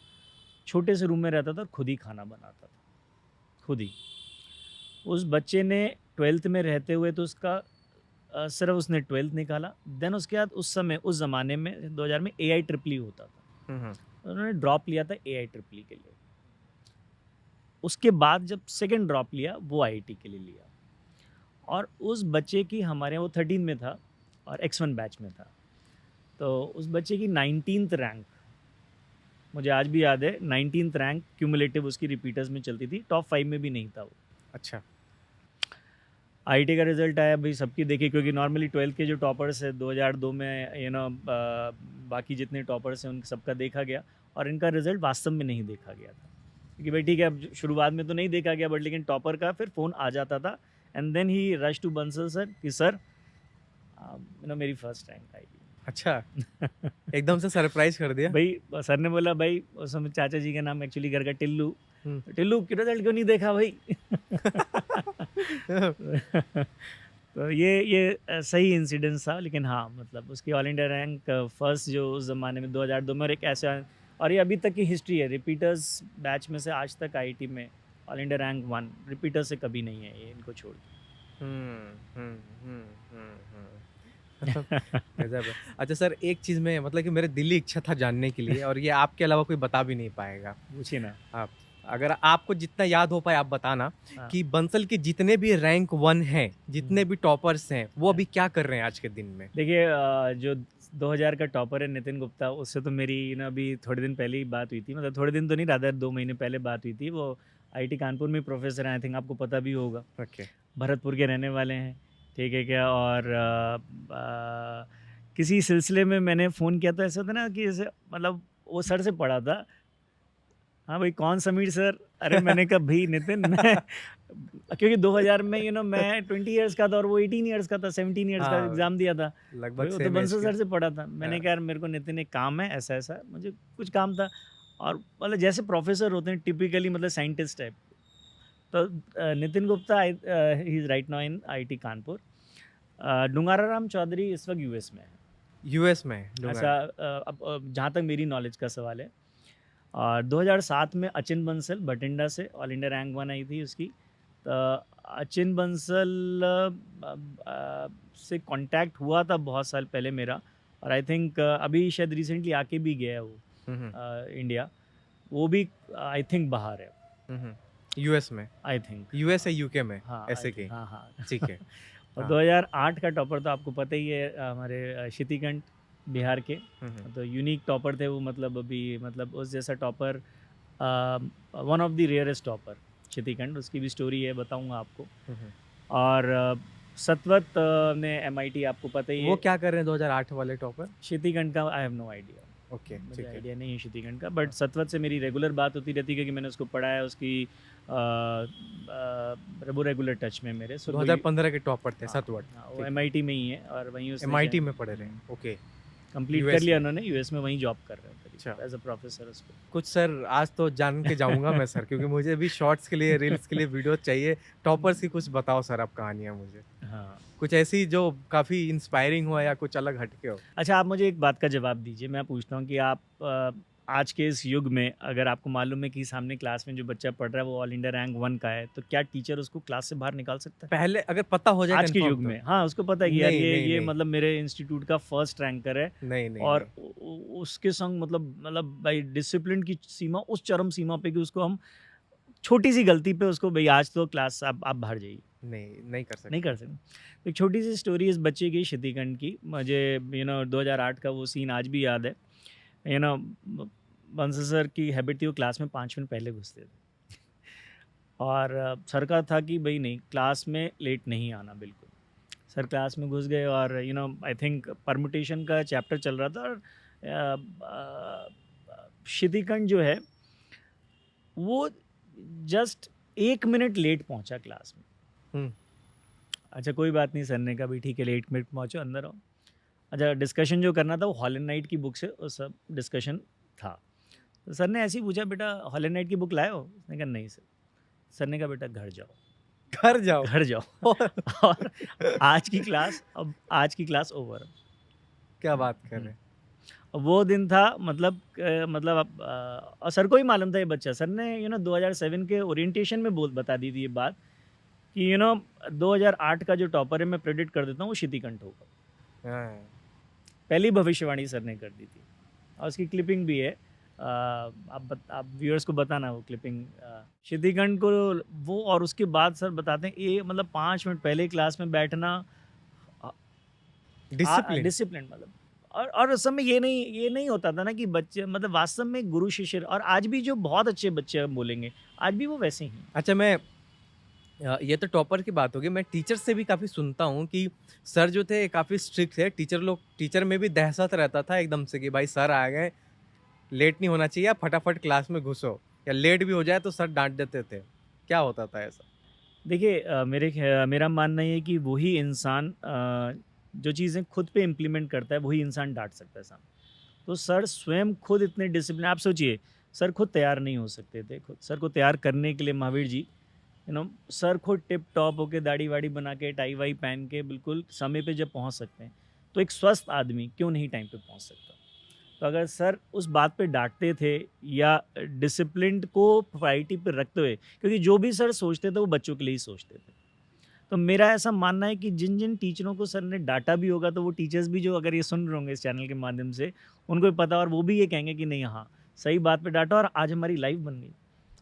छोटे से रूम में रहता था और खुद ही खाना बनाता था, खुद ही। उस बच्चे ने 12th में रहते हुए तो सिर्फ उसने 12th निकाला, देन उसके बाद उस ज़माने में 2000 में एआई ट्रिपल ई होता था, हुँ, हुँ। उन्होंने ड्रॉप लिया था एआई ट्रिपल ई के लिए। उसके बाद जब सेकंड ड्रॉप लिया वो आईआईटी के लिए लिया, और उस बच्चे की, हमारे यहाँ वो 13 में था, और X1 बैच में था। तो उस बच्चे की 19th रैंक, मुझे आज भी याद है, 19th रैंक क्यूमुलेटिव उसकी रिपीटर्स में चलती थी, टॉप 5 में भी नहीं था वो। अच्छा। आईटी का रिजल्ट आया भाई, सबकी देखी, क्योंकि नॉर्मली 12th के जो टॉपर्स है 2002 में बाकी जितने टॉपर्स हैं उन सबका देखा गया, और इनका रिजल्ट वास्तव में नहीं देखा गया था, क्योंकि भाई ठीक है, अब शुरुआत में तो नहीं देखा गया, बट लेकिन टॉपर का फिर फ़ोन आ जाता था, एंड देन ही रश टू बंसल सर कि सर मेरी फर्स्ट रैंक आई। अच्छा, एकदम से सरप्राइज कर दिया। भाई सर ने बोला, भाई उस समय चाचा जी का नाम एक्चुअली घर का टिल्लू, हम्म। टिल्लू क्यों रिजल्ट क्यों नहीं देखा भाई? तो ये सही इंसिडेंस था, लेकिन हाँ मतलब उसकी ऑल इंडिया रैंक फर्स्ट जो उस ज़माने में 2002 में, और एक ऐसा, और ये अभी तक की हिस्ट्री है, रिपीटर्स बैच में से आज तक आईटी में ऑल इंडिया रैंक 1 रिपीटर से कभी नहीं है ये, इनको छोड़ के। हम्म हम्म हम्म हम्म गजब है। अच्छा सर, एक चीज़ में मतलब कि मेरे दिली इच्छा था जानने के लिए, और ये आपके अलावा कोई बता भी नहीं पाएगा। पूछिए ना। आप, अगर आपको जितना याद हो पाए आप बताना, हाँ। कि बंसल के जितने भी रैंक 1 हैं, जितने भी टॉपर्स हैं, वो अभी क्या कर रहे हैं आज के दिन में? देखिए जो 2000 का टॉपर है नितिन गुप्ता, उससे तो मेरी अभी थोड़े दिन पहले ही बात हुई थी, मतलब थोड़े दिन तो नहीं, रादर 2 महीने पहले बात हुई थी। वो आईटी कानपुर में प्रोफेसर हैं, आई थिंक आपको पता भी होगा, ओके। भरतपुर के रहने वाले हैं, ठीक है क्या। और किसी सिलसिले में मैंने फ़ोन किया था, ऐसा था ना कि ऐसे मतलब वो सर से पढ़ा था, हाँ भाई कौन समीर सर? अरे मैंने कहा भाई नितिन, मैं क्योंकि 2000 में मैं 20 इयर्स का था और वो 18 इयर्स का था, 17 इयर्स का हाँ, एग्ज़ाम दिया था। लगभग भाई वो तो सेम एज बंसल के। सर से पढ़ा था। मैंने हाँ। कहा यार मेरे को नितिन एक काम है, ऐसा-ऐसा मुझे कुछ काम था, और मतलब जैसे प्रोफ़ेसर होते हैं टिपिकली, मतलब साइंटिस्ट टाइप। तो Nitin Gupta he is right now in IT Kanpur. Dungara Ram Chaudhary इस वक्त यूएस में है। यूएस में ऐसा जहाँ तक मेरी नॉलेज का सवाल है। और 2007 में अचिन बंसल बठिंडा से ऑल इंडिया रैंक 1 आई थी उसकी। तो अचिन बंसल से कांटेक्ट हुआ था बहुत साल पहले मेरा, और आई थिंक अभी शायद रिसेंटली आके भी गया है वो इंडिया। वो भी आई थिंक बाहर है, यूएस में, आई थिंक। यूएस है यूके में, हाँ ऐसे के। हाँ हाँ। ठीक है। और हाँ। 2008 का टॉपर तो आपको पता ही है, हमारे शितिकंठ बिहार के। तो यूनिक टॉपर थे वो, मतलब अभी मतलब उस जैसा topper, one of the rarest topper Shitikanth, उसकी भी स्टोरी है, बताऊंगा आपको। और सतवत ने एमआईटी, आपको पता ही है। वो क्या कर रहे हैं 2008 वाले टॉपर? शितिकंठ का I have no idea, okay, मुझे ठीक है। आइडिया नहीं है शितिकंठ का, बट सतवत से मेरी रेगुलर बात होती रहती है, क्योंकि मैंने उसको पढ़ा है, उसकी वो रेगुलर टच में मेरे। सो 2015 के टॉपर थे हाँ, सतवट। हाँ, वो एमआईटी में ही है, और वहीं उसने एमआईटी में पढ़े रहे। ओके। कंप्लीट US कर लिया में। उन्होंने, यूएस में वहीं जॉब कर रहे अच्छा। हैं एज अ प्रोफेसर उसको। कुछ सर आज तो जान के जाऊंगा मैं सर, क्योंकि मुझे भी शॉर्ट्स के लिए, रील्स के लिए वीडियो चाहिए। टॉपर्स की कुछ बताओ सर आप कहानियाँ मुझे, हाँ कुछ ऐसी जो काफ़ी इंस्पायरिंग हो या कुछ अलग हटके हो। अच्छा, आप मुझे एक बात का जवाब दीजिए, मैं पूछता हूँ कि आप आज के इस युग में, अगर आपको मालूम है कि सामने क्लास में जो बच्चा पढ़ रहा है वो ऑल इंडिया रैंक 1 का है, तो क्या टीचर उसको क्लास से बाहर निकाल सकता है पहले अगर पता हो जाए आज के confirm युग तो। में? हाँ, उसको पता है कि यार नहीं, ये नहीं, ये नहीं। मतलब मेरे इंस्टीट्यूट का फर्स्ट रैंकर है, नहीं नहीं और नहीं। उसके संग मतलब भाई डिसिप्लिन की सीमा उस चरम सीमा पे कि उसको हम छोटी सी गलती पे उसको, भाई आज तो क्लास आप बाहर जाइए, नहीं कर सकते। नहीं कर सकते। तो एक छोटी सी स्टोरी इस बच्चे की, शितिकंठ की, मुझे 2008 का वो सीन आज भी याद है। बंसल सर की हैबिट थी, वो क्लास में 5 मिनट पहले घुसते थे, और सर का था कि भाई नहीं, क्लास में लेट नहीं आना बिल्कुल। सर क्लास में घुस गए, और आई थिंक परमुटेशन का चैप्टर चल रहा था, और शितिकंठ जो है वो जस्ट 1 मिनट लेट पहुंचा क्लास में। हम्म। अच्छा कोई बात नहीं, सर ने कहा भाई ठीक है, 8 मिनट पहुंचो, अंदर आओ। अच्छा डिस्कशन जो करना था वो हॉल एंड नाइट की बुक से वो सब डिस्कशन था। तो सर ने ऐसे ही पूछा, बेटा हॉल एंड नाइट की बुक लाए हो? उसने कहा नहीं सर। सर ने कहा बेटा घर जाओ, घर जाओ। घर जाओ। और आज की क्लास ओवर। क्या बात कर रहे हैं? वो दिन था, मतलब और सर को ही मालूम था ये बच्चा। सर ने 2007 के ओरिएंटेशन में बता दी थी ये बात कि 2008 का जो टॉपर है मैं प्रेडिक्ट कर देता हूँ वो शितिकंठ होगा। हाँ। पहली भविष्यवाणी सर ने कर दी थी, और उसकी क्लिपिंग भी है। आप व्यूअर्स को बताना वो क्लिपिंग। शितिकंठ को वो, और उसके बाद सर बताते हैं ये मतलब 5 मिनट पहले क्लास में बैठना, डिसिप्लिन। डिसिप्लिन मतलब। और उस समय ये नहीं होता था ना कि बच्चे मतलब वास्तव में गुरु शिष्य, और आज भी जो बहुत अच्छे बच्चे हम बोलेंगे, आज भी वो वैसे ही हैं। अच्छा, मैं ये तो टॉपर की बात होगी। मैं टीचर से भी काफ़ी सुनता हूँ कि सर जो थे काफ़ी स्ट्रिक्ट थे। टीचर में भी दहशत रहता था एकदम से कि भाई सर आ गए, लेट नहीं होना चाहिए, आप फटाफट क्लास में घुसो, या लेट भी हो जाए तो सर डाँट देते थे। क्या होता था ऐसा? देखिए मेरा मानना ये है कि वही इंसान जो चीज़ें खुद पे इम्प्लीमेंट करता है वही इंसान डाँट सकता है सामने। तो सर स्वयं खुद इतने डिसिप्लिन, आप सोचिए सर खुद तैयार नहीं हो सकते थे। खुद सर को तैयार करने के लिए महावीर जी, सर खुद टिप टॉप होके दाढ़ी-वाढ़ी बना के टाई-वाई पहन के बिल्कुल समय पे जब पहुँच सकते हैं, तो एक स्वस्थ आदमी क्यों नहीं टाइम पे पहुँच सकता? तो अगर सर उस बात पे डाँटते थे या डिसिप्लिन को प्रायोरिटी पे रखते हुए, क्योंकि जो भी सर सोचते थे वो बच्चों के लिए ही सोचते थे। तो मेरा ऐसा मानना है कि जिन-जिन टीचरों को सर ने डाँटा भी होगा, तो वो टीचर्स भी जो अगर ये सुन रहे होंगे इस चैनल के माध्यम से, उनको भी पता, और वो भी ये कहेंगे कि नहीं हाँ, सही बात पे डाँटा और आज हमारी लाइफ बन गई।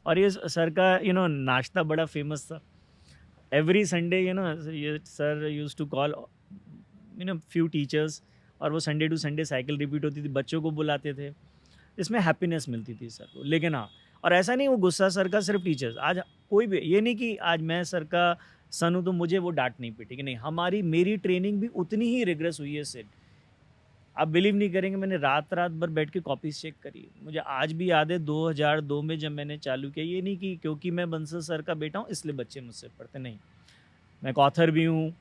और ये सर का नाश्ता बड़ा फ़ेमस था। एवरी संडे ये sir used to call few teachers, और वो Sunday to Sunday cycle repeat होती थी, बच्चों को बुलाते थे। इसमें हैप्पीनेस मिलती थी सर को। लेकिन हाँ, और ऐसा नहीं वो गुस्सा सर का सिर्फ टीचर्स, आज कोई भी ये नहीं कि आज मैं सर का सन हूँ तो मुझे वो डाँट नहीं पीटेगी, नहीं, मेरी ट्रेनिंग भी उतनी ही रिग्रेस हुई है सेठ। आप बिलीव नहीं करेंगे, मैंने रात-रात भर बैठ के कॉपीज़ चेक करी है। मुझे आज भी याद है 2002 में जब मैंने चालू किया, ये नहीं कि क्योंकि मैं बंसल सर का बेटा हूँ इसलिए बच्चे मुझसे पढ़ते, नहीं। मैं एक ऑथर भी हूँ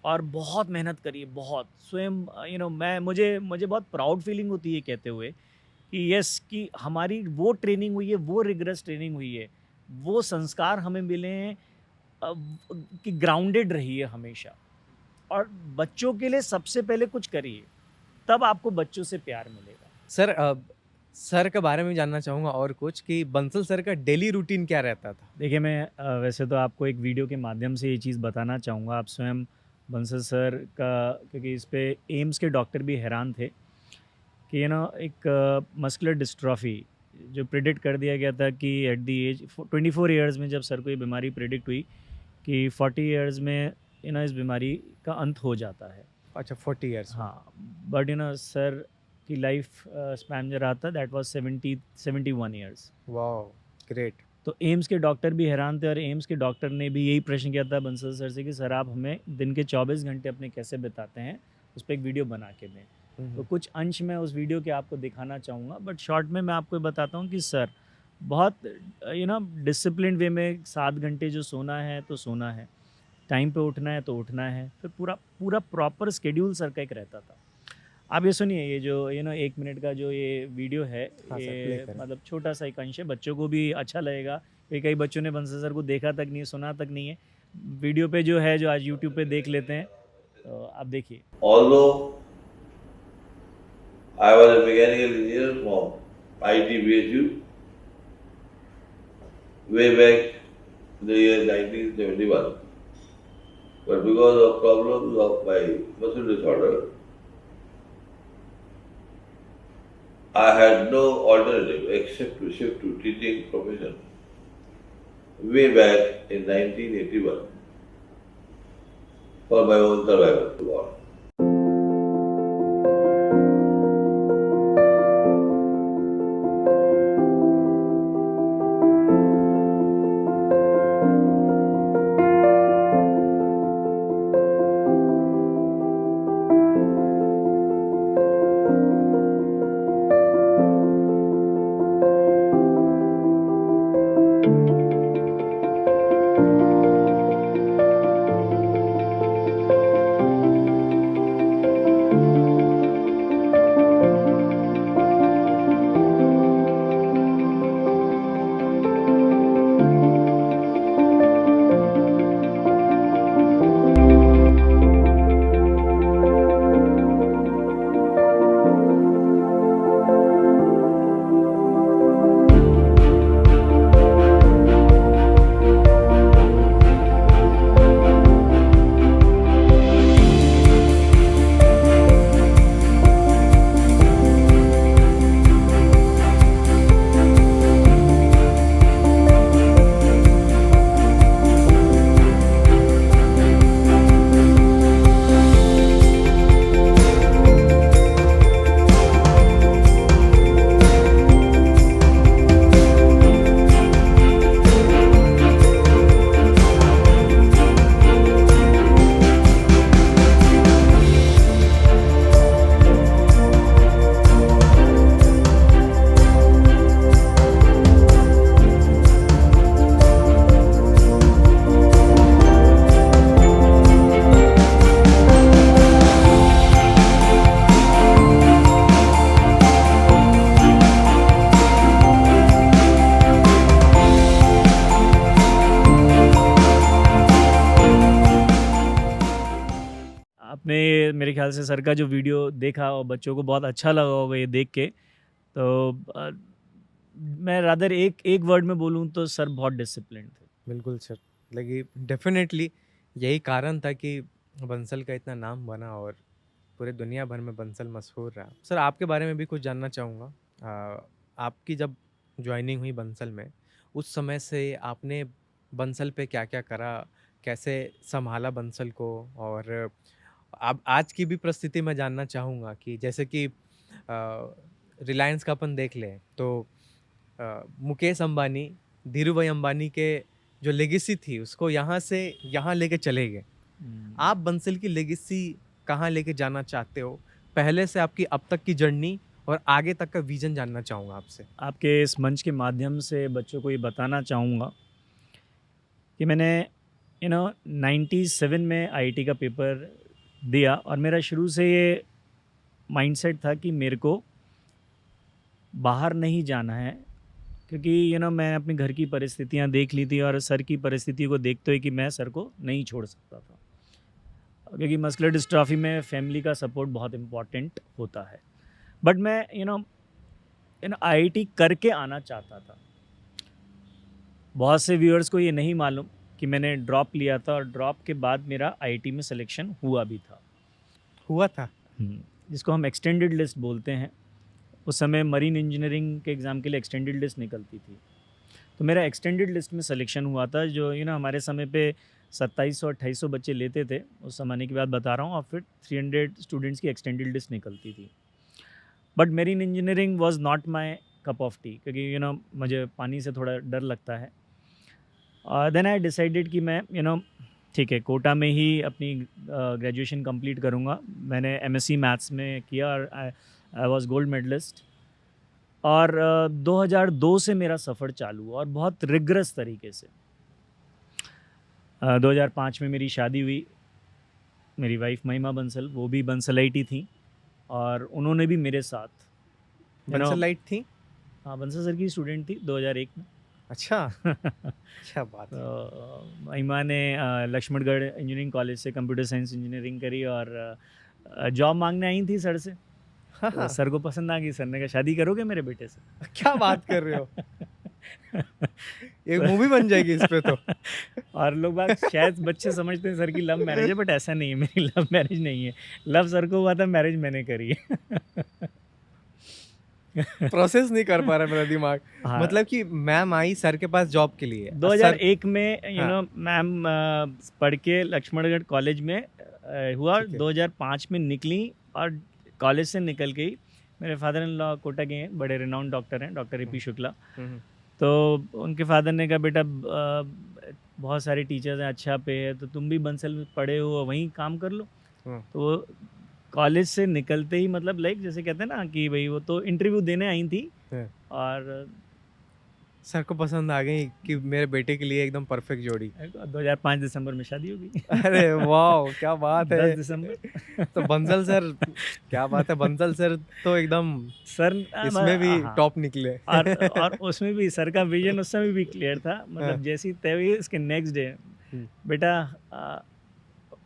और बहुत मेहनत करी है, बहुत। स्वयं मैं मुझे बहुत प्राउड फीलिंग होती है कहते हुए कि यस, कि हमारी वो ट्रेनिंग हुई है, वो रिगरस ट्रेनिंग हुई है, वो संस्कार हमें मिले हैं, कि ग्राउंडेड रहिए हमेशा, और बच्चों के लिए सबसे पहले कुछ करिए, तब आपको बच्चों से प्यार मिलेगा। सर सर के बारे में जानना चाहूँगा और कुछ कि बंसल सर का डेली रूटीन क्या रहता था? देखिए मैं वैसे तो आपको एक वीडियो के माध्यम से ये चीज़ बताना चाहूँगा, आप स्वयं बंसल सर का, क्योंकि इस पे एम्स के डॉक्टर भी हैरान थे कि एक मस्कुलर डिस्ट्रॉफी जो प्रिडिक्ट कर दिया गया था कि एट द एज 24 इयर्स में, जब सर को ये बीमारी प्रिडिक्ट हुई कि 40 इयर्स में इस बीमारी का अंत हो जाता है। अच्छा, 40 इयर्स में। हाँ, बट सर की लाइफ स्पैन जो रहा था that was 71 years. Wow! Great. तो एम्स के डॉक्टर भी हैरान थे, और एम्स के डॉक्टर ने भी यही प्रश्न किया था बंसल सर से कि सर आप हमें दिन के 24 घंटे अपने कैसे बिताते हैं, उस पे एक वीडियो बना के दें। हुँ, तो हुँ। कुछ अंश मैं उस वीडियो के आपको दिखाना चाहूँगा, बट शॉर्ट में मैं आपको ये बताता हूँ कि सर बहुत डिसिप्लिन्ड वे में 7 घंटे जो सोना है तो सोना है, टाइम पे उठना है तो उठना है, फिर पूरा पूरा प्रॉपर शेड्यूल सर का एक रहता था। आप ये सुनिए, ये जो 1 मिनट का जो ये वीडियो है, हाँ सर, प्ले ये करें। मतलब छोटा-सा एक अंश है, बच्चों को भी अच्छा लगेगा, क्योंकि कई बच्चों ने बंसल सर को देखा तक नहीं है, सुना तक नहीं है। वीडियो पे जो है, जो आज यूट्यूब पे देख लेते हैं, तो आप देखिए। Although I was a mechanical engineer from IT BSU way back in the year 1971, but because of problems of my muscle disorder, I had no alternative except to shift to teaching profession way back in 1981 for my own survival. आपने मेरे ख्याल से sir का जो video देखा और बच्चों को बहुत अच्छा लगा होगा ये देख के, तो मैं रादर एक वर्ड में बोलूँ तो सर बहुत डिसिप्लिन्ड थे। बिल्कुल सर, लेकिन डेफिनेटली यही कारण था कि बंसल का इतना नाम बना और पूरे दुनिया भर में बंसल मशहूर रहा। सर आपके बारे में भी कुछ जानना चाहूँगा। आपकी जब ज्वाइनिंग हुई बंसल में, उस समय से आपने बंसल पे क्या-क्या करा? कैसे सँभाला बंसल को? और अब आज की भी परिस्थिति मैं जानना चाहूँगा कि जैसे कि रिलायंस का अपन देख लें तो मुकेश अंबानी, धीरू भाई अंबानी के जो लेगेसी थी उसको यहाँ से यहाँ लेके चले गए। आप बंसल की लेगेसी कहाँ लेके जाना चाहते हो? पहले से आपकी अब तक की जर्नी और आगे तक का विज़न जानना चाहूँगा आपसे। आपके इस मंच के माध्यम से बच्चों को ये बताना चाहूँगा कि मैंने 97 में आईआईटी का पेपर दिया और मेरा शुरू से ये माइंडसेट था कि मेरे को बाहर नहीं जाना है, क्योंकि मैं अपने घर की परिस्थितियाँ देख ली थी और सर की परिस्थिति को देखते हुए कि मैं सर को नहीं छोड़ सकता था, क्योंकि मस्कुलर डिस्ट्रॉफी में फैमिली का सपोर्ट बहुत इम्पॉर्टेंट होता है। बट मैं आईआईटी करके आना चाहता था। बहुत से व्यूअर्स को ये नहीं मालूम कि मैंने ड्रॉप लिया था और ड्रॉप के बाद मेरा आईआईटी में सिलेक्शन हुआ भी था। हुआ था? जिसको हम एक्सटेंडेड लिस्ट बोलते हैं। उस समय मरीन इंजीनियरिंग के एग्ज़ाम के लिए एक्सटेंडेड लिस्ट निकलती थी, तो मेरा एक्सटेंडेड लिस्ट में सिलेक्शन हुआ था, जो हमारे समय पे 2700-2800 बच्चे लेते थे, उस ज़माने की बात बता रहा हूँ, और फिर 300 स्टूडेंट्स की एक्सटेंडेड लिस्ट निकलती थी। But marine engineering was not my cup of T, क्योंकि मुझे पानी से थोड़ा डर लगता है। देन आई डिसाइडेड कि मैं ठीक है, कोटा में ही अपनी ग्रेजुएशन कंप्लीट करूँगा। मैंने एमएससी मैथ्स में किया और आई वाज गोल्ड मेडलिस्ट। और 2002 से मेरा सफ़र चालू हुआ और बहुत रिगरस तरीके से। 2005 में मेरी शादी हुई। मेरी वाइफ महिमा बंसल, वो भी बंसलाइटी थी और उन्होंने भी मेरे साथ बंसलाइट थी? हाँ, बंसल सर की स्टूडेंट थी 2001 में। अच्छा। क्या बात है। तो महिमा ने लक्ष्मणगढ़ इंजीनियरिंग कॉलेज से कंप्यूटर साइंस इंजीनियरिंग करी और जॉब मांगने आई थी सर से। तो सर को पसंद आ गई। सर ने कहा शादी करोगे मेरे बेटे से? क्या बात कर रहे हो। एक मूवी बन जाएगी इस पे तो। और लोग बात शायद बच्चे समझते हैं सर की लव मैरिज है, बट ऐसा नहीं है। मेरी लव मैरिज नहीं है। लव सर को हुआ था, मैरिज मैंने करी है। प्रोसेस नहीं कर पा रहा मेरा दिमाग। हाँ। मतलब कि मैम आई सर के पास जॉब के लिए 2001 में हाँ। मैम पढ़ के लक्ष्मणगढ़ कॉलेज में हुआ। ठीक है। 2005 में निकली और कॉलेज से निकल के ही मेरे फादर इन लॉ कोटा के हैं, बड़े रिनाउंड डॉक्टर हैं, डॉक्टर ए.पी. शुक्ला। तो उनके फादर ने कहा बेटा बहुत सारे टीचर्स हैं, अच्छा पे है, तो तुम भी बंसल में पढ़े हो, वहीं काम कर लो। तो कॉलेज से निकलते ही मतलब लाइक जैसे कहते हैं ना कि भाई वो तो इंटरव्यू देने आई थी और सर को पसंद आ गई कि मेरे बेटे के लिए एकदम परफेक्ट जोड़ी। 2005 दिसंबर में शादी होगी। अरे वाह, क्या बात है। 10 दिसंबर। तो बंसल सर, क्या बात है, बंसल सर तो एकदम सर इसमें भी टॉप निकले। और उसमें भी सर का विजन उस समय भी क्लियर था। मतलब जैसी तय हुई इसके नेक्स्ट डे बेटा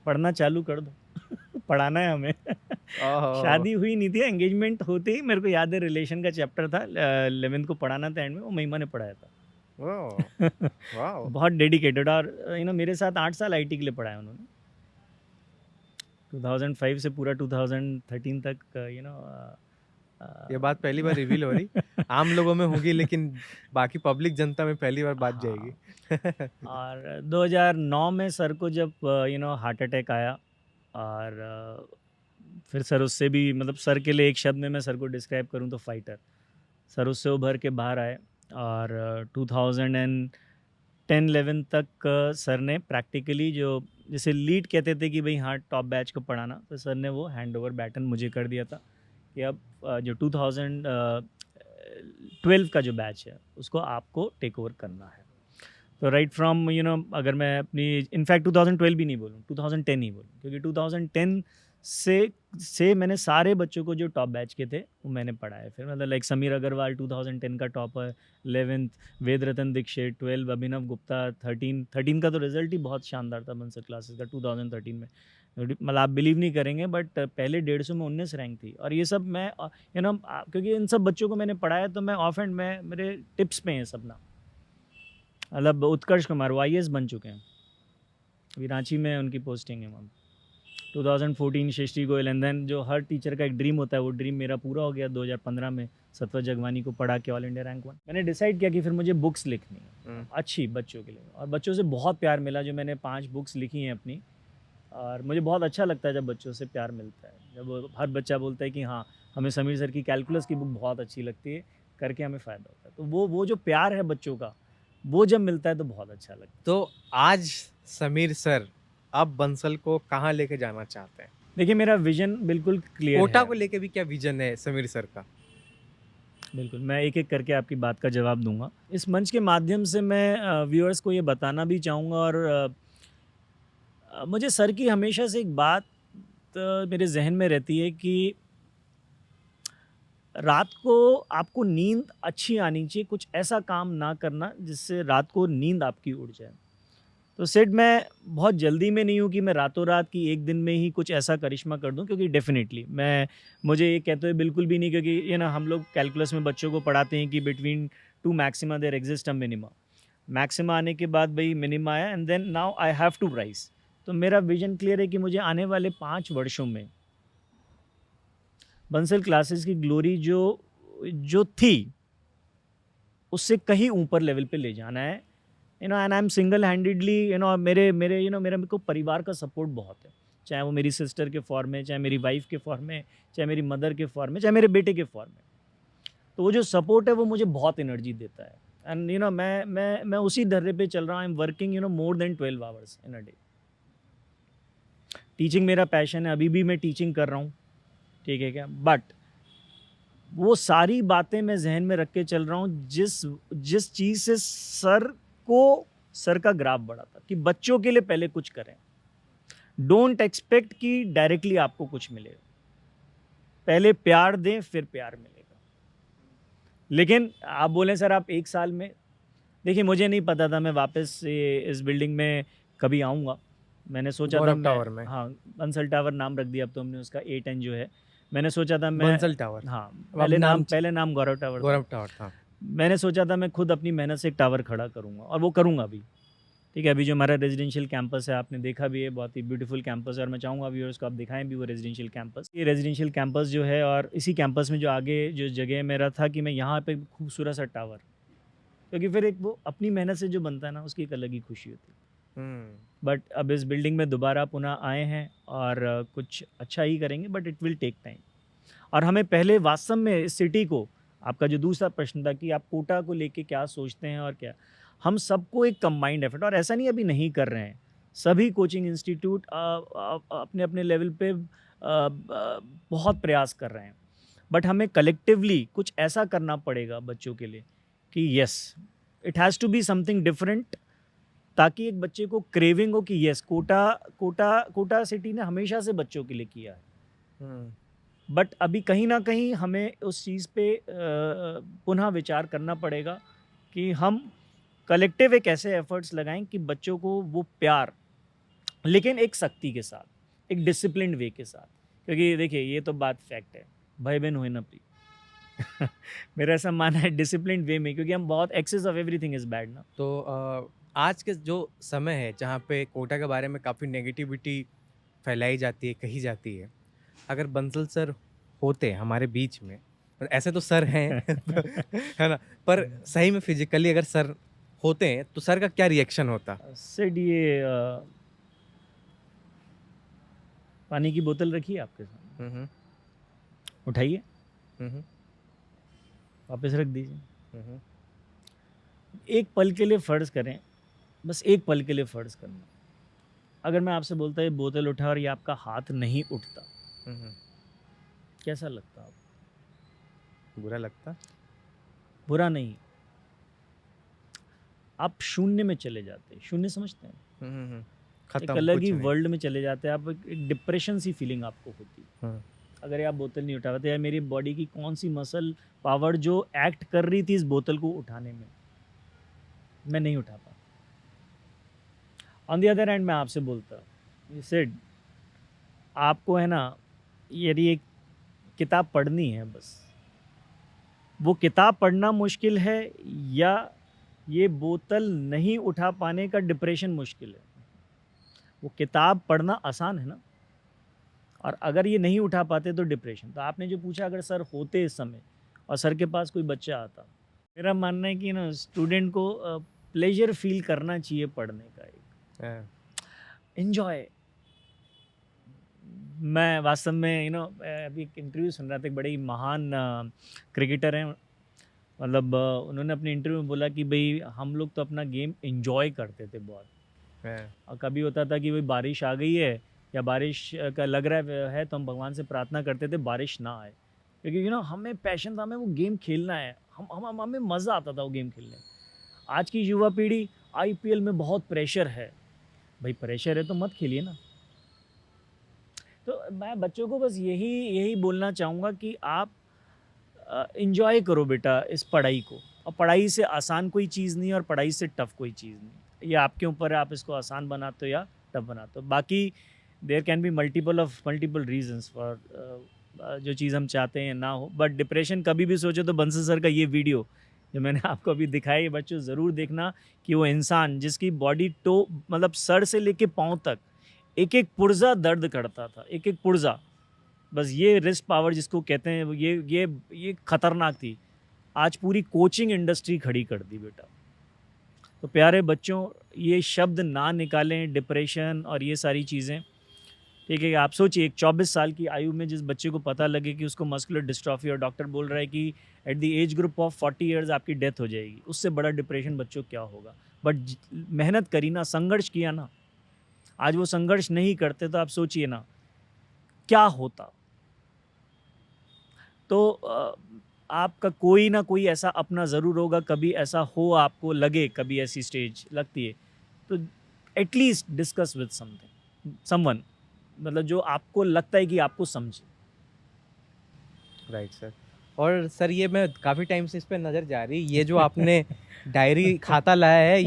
पढ़ना चालू कर दो। पढ़ाना है हमें। शादी हुई नहीं थी, एंगेजमेंट होते ही मेरे को याद है रिलेशन का चैप्टर था, 11th को पढ़ाना था, एंड में वो महिमा ने पढ़ाया था। वाह। बहुत डेडिकेटेड। और मेरे साथ 8 साल आईटी के लिए पढ़ाया उन्होंने। 2005 से पूरा 2013 तक ये बात पहली बार रिवील हो रही। आम लोगों में होगी लेकिन बाकी पब्लिक जनता में पहली बार बात जाएगी। और 2009 में सर को जब हार्ट अटैक आया और फिर सर उससे भी मतलब सर के लिए एक शब्द में मैं सर को डिस्क्राइब करूं तो फाइटर। सर उससे उभर के बाहर आए और 2010-11 तक सर ने प्रैक्टिकली जो जैसे लीड कहते थे कि भाई हाँ टॉप बैच को पढ़ाना, तो सर ने वो हैंड ओवर बैटन मुझे कर दिया था कि अब जो 2012 का जो बैच है उसको आपको टेक ओवर करना है। तो राइट फ्रॉम अगर मैं अपनी इनफैक्ट 2012 भी नहीं बोलूँ, 2010 ही बोलूँ, क्योंकि 2010 से मैंने सारे बच्चों को जो टॉप बैच के थे वो मैंने पढ़ाए। फिर मतलब लाइक समीर अग्रवाल 2010 का टॉपर, 11th वेद रतन दीक्षित, 12 अभिनव गुप्ता, 13 का तो रिजल्ट ही बहुत शानदार था बंसल क्लासेस का 2013 में। मतलब आप बिलीव नहीं करेंगे बट पहले 150 में 19 रैंक थी। और ये सब मैं क्योंकि इन सब बच्चों को मैंने पढ़ाया तो मैं ऑफ एंड मैं मेरे टिप्स पे हैं सब ना। मतलब उत्कर्ष कुमार वो IAS बन चुके हैं, अभी रांची में उनकी पोस्टिंग है वहाँ। 2014 शशि गोयल, एंड देन जो हर टीचर का एक ड्रीम होता है वो ड्रीम मेरा पूरा हो गया 2015 में, सत्वर जगवानी को पढ़ा के ऑल इंडिया रैंक 1। मैंने डिसाइड किया कि फिर मुझे बुक्स लिखनी है अच्छी बच्चों के लिए, और बच्चों से बहुत प्यार मिला। जो मैंने 5 बुक्स लिखी हैं अपनी, और मुझे बहुत अच्छा लगता है जब बच्चों से प्यार मिलता है, जब हर बच्चा बोलता है कि हाँ हमें समीर सर की कैलकुलस की बुक बहुत अच्छी लगती है, करके हमें फ़ायदा होता है। तो वो जो प्यार है बच्चों का, वो जब मिलता है तो बहुत अच्छा लगता है। तो आज समीर सर अब बंसल को कहाँ लेके जाना चाहते हैं? देखिए मेरा विजन बिल्कुल क्लियर है। कोटा को लेके भी क्या विजन है समीर सर का? बिल्कुल, मैं एक-एक करके आपकी बात का जवाब दूँगा। इस मंच के माध्यम से मैं व्यूअर्स को ये बताना भी चाहूँगा, और मुझे सर की हमेशा से एक बात मेरे ज़हन में रहती है कि रात को आपको नींद अच्छी आनी चाहिए, कुछ ऐसा काम ना करना जिससे रात को नींद आपकी उड़ जाए। तो सेठ मैं बहुत जल्दी में नहीं हूँ कि मैं रातों-रात की एक दिन में ही कुछ ऐसा करिश्मा कर दूँ, क्योंकि डेफ़िनिटली मुझे ये कहते हुए बिल्कुल भी नहीं, क्योंकि ये ना हम लोग कैलकुलस में बच्चों को पढ़ाते हैं कि between 2 maxima there exist a minima. Maxima आने के बाद भई मिनिमा आया, and then now I have to rise. तो मेरा विज़न क्लियर है कि मुझे आने वाले 5 वर्षों में बंसल क्लासेस की ग्लोरी जो थी, उससे कहीं ऊपर लेवल पे ले जाना है। And I am single handedly मेरे को परिवार का सपोर्ट बहुत है, चाहे वो मेरी सिस्टर के फॉर्म में, चाहे मेरी वाइफ के फॉर्म में, चाहे मेरी मदर के फॉर्म में, चाहे मेरे बेटे के फॉर्म में। तो वो जो सपोर्ट है वो मुझे बहुत एनर्जी देता है। एंड मैं उसी धर्रे पे चल रहा हूँ। I am working more than 12 hours in a day. Teaching मेरा पैशन है, अभी भी मैं टीचिंग कर रहा हूँ, ठीक है क्या, बट वो सारी बातें मैं जहन में रख के चल रहा हूँ जिस चीज़ से सर का ग्राफ बढ़ा था, कि बच्चों के लिए पहले कुछ करें। डोंट एक्सपेक्ट कि डायरेक्टली आपको कुछ मिलेगा, पहले प्यार दें फिर प्यार मिलेगा। लेकिन आप बोलें सर आप 1 साल में, देखिए मुझे नहीं पता था मैं वापस इस बिल्डिंग में कभी आऊँगा। मैंने सोचा था गौरव टावर में। हाँ, बंसल टावर नाम रख दिया अब तो हमने उसका, A10 जो है। मैंने सोचा था बंसल टावर। हाँ, अब नाम पहले नाम गौरव टावर था। गौरव टावर था। मैंने सोचा था मैं खुद अपनी मेहनत से एक टावर खड़ा करूँगा, और वो करूँगा भी। ठीक है, अभी जो हमारा रेजिडेंशियल कैंपस है आपने देखा भी है, बहुत ही ब्यूटीफुल कैंपस है, और मैं चाहूँगा व्यूअर्स को आप दिखाएं भी वो रेजिडेंशियल कैंपस। ये रेजिडेंशियल कैंपस जो है, और इसी कैंपस में जो आगे जो जगह मेरा था कि मैं यहाँ पे खूबसूरत सा टावर, क्योंकि फिर एक वो अपनी मेहनत से जो बनता है ना उसकी एक अलग ही खुशी होती है। बट अब इस बिल्डिंग में दोबारा पुनः आए हैं, और कुछ अच्छा ही करेंगे, but it will take time. और हमें पहले वास्तव में इस सिटी को, आपका जो दूसरा प्रश्न था कि आप कोटा को लेके क्या सोचते हैं और क्या, हम सबको एक कंबाइंड एफर्ट, और ऐसा नहीं अभी नहीं कर रहे हैं, सभी कोचिंग इंस्टीट्यूट अपने अपने लेवल पे बहुत प्रयास कर रहे हैं, बट हमें कलेक्टिवली कुछ ऐसा करना पड़ेगा बच्चों के लिए कि yes it has to be something different, ताकि एक बच्चे को क्रेविंग हो कि यस कोटा सिटी ने हमेशा से बच्चों के लिए किया है। बट अभी कहीं ना कहीं हमें उस चीज़ पे पुनः विचार करना पड़ेगा कि हम कलेक्टिव एक ऐसे एफर्ट्स लगाएं कि बच्चों को वो प्यार, लेकिन एक सख्ती के साथ, एक डिसिप्लिन वे के साथ, क्योंकि देखिए ये तो बात फैक्ट है, भाई बहन हुए ना प्री मेरा ऐसा मानना है डिसिप्लिन वे में, क्योंकि हम बहुत excess of everything is bad ना। तो आज के जो समय है जहाँ पे कोटा के बारे में काफ़ी नेगेटिविटी फैलाई जाती है, कही जाती है, अगर बंसल सर होते हमारे बीच में, और ऐसे तो सर हैं है ना, पर सही में फिजिकली अगर सर होते हैं तो सर का क्या रिएक्शन होता? सिड ये पानी की बोतल रखिए आपके सामने, उठाइए, वापस रख दीजिए। एक पल के लिए फ़र्ज़ करें, बस एक पल के लिए फ़र्ज़ करना, अगर मैं आपसे बोलता ये बोतल उठा और ये आपका हाथ नहीं उठता, कैसा लगता आपको? बुरा लगता? बुरा नहीं, आप शून्य में चले जाते। शून्य समझते हैं? खत्म, अलग कुछ ही नहीं। वर्ल्ड में चले जाते हैं आप, एक डिप्रेशन सी फीलिंग आपको होती है हाँ। अगर ये आप बोतल नहीं उठा पाते। यार मेरी बॉडी की कौन सी मसल पावर जो एक्ट कर रही थी इस बोतल को उठाने में, मैं नहीं उठा पा। ऑन द अदर हैंड मैं आपसे बोलता, यू सेड आपको है ना, यदि एक किताब पढ़नी है बस, वो किताब पढ़ना मुश्किल है या ये बोतल नहीं उठा पाने का डिप्रेशन मुश्किल है? वो किताब पढ़ना आसान है ना, और अगर ये नहीं उठा पाते तो डिप्रेशन। तो आपने जो पूछा अगर सर होते इस समय और सर के पास कोई बच्चा आता, मेरा मानना है कि ना स्टूडेंट को प्लेजर फील करना चाहिए पढ़ने का, एक हाँ। एन्जॉय। मैं वास्तव में अभी एक इंटरव्यू सुन रहा था, एक बड़े ही महान क्रिकेटर हैं, मतलब उन्होंने अपने इंटरव्यू में बोला कि भाई हम लोग तो अपना गेम एंजॉय करते थे बहुत, हाँ। और कभी होता था कि भाई बारिश आ गई है या बारिश का लग रहा है तो हम भगवान से प्रार्थना करते थे बारिश ना आए, क्योंकि हमें पैशन था, हमें वो गेम खेलना है, हमें मज़ा आता था वो गेम खेलने में। आज की युवा पीढ़ी आईपीएल में बहुत प्रेशर है, भाई प्रेशर है तो मत खेलिए ना। तो मैं बच्चों को बस यही यही बोलना चाहूँगा कि आप इंजॉय करो बेटा इस पढ़ाई को, और पढ़ाई से आसान कोई चीज़ नहीं और पढ़ाई से टफ कोई चीज़ नहीं, ये आपके ऊपर है आप इसको आसान बनाते हो या टफ बनाते हो। बाकी there can be multiple reasons for जो चीज़ हम चाहते हैं ना हो, बट डिप्रेशन कभी भी सोचो तो बंसल सर का ये वीडियो जो मैंने आपको अभी दिखाया, ये बच्चों ज़रूर देखना कि वो इंसान जिसकी बॉडी टो मतलब सर से लेके पाँव तक एक एक पुर्जा दर्द करता था, एक एक पुर्जा, बस ये रिस्ट पावर जिसको कहते हैं ये खतरनाक थी। आज पूरी कोचिंग इंडस्ट्री खड़ी कर दी बेटा। तो प्यारे बच्चों, ये शब्द ना निकालें डिप्रेशन और ये सारी चीज़ें, ठीक है? आप सोचिए एक 24 साल की आयु में जिस बच्चे को पता लगे कि उसको मस्कुलर डिस्ट्रॉफी और डॉक्टर बोल रहा है कि at the age group of 40 years आपकी डेथ हो जाएगी, उससे बड़ा डिप्रेशन बच्चों क्या होगा। बट मेहनत करी ना, संघर्ष किया ना, आज वो संघर्ष नहीं करते तो आप सोचिए ना क्या होता। तो आपका कोई ना कोई ऐसा अपना ज़रूर होगा, कभी ऐसा हो आपको लगे, कभी ऐसी स्टेज लगती है तो एटलीस्ट डिस्कस विद समवन, मतलब जो आपको लगता है कि आपको समझे। Right sir. और सर ये मैं काफ़ी टाइम से इस पे नज़र जा रही, ये जो आपने डायरी खाता लाया है,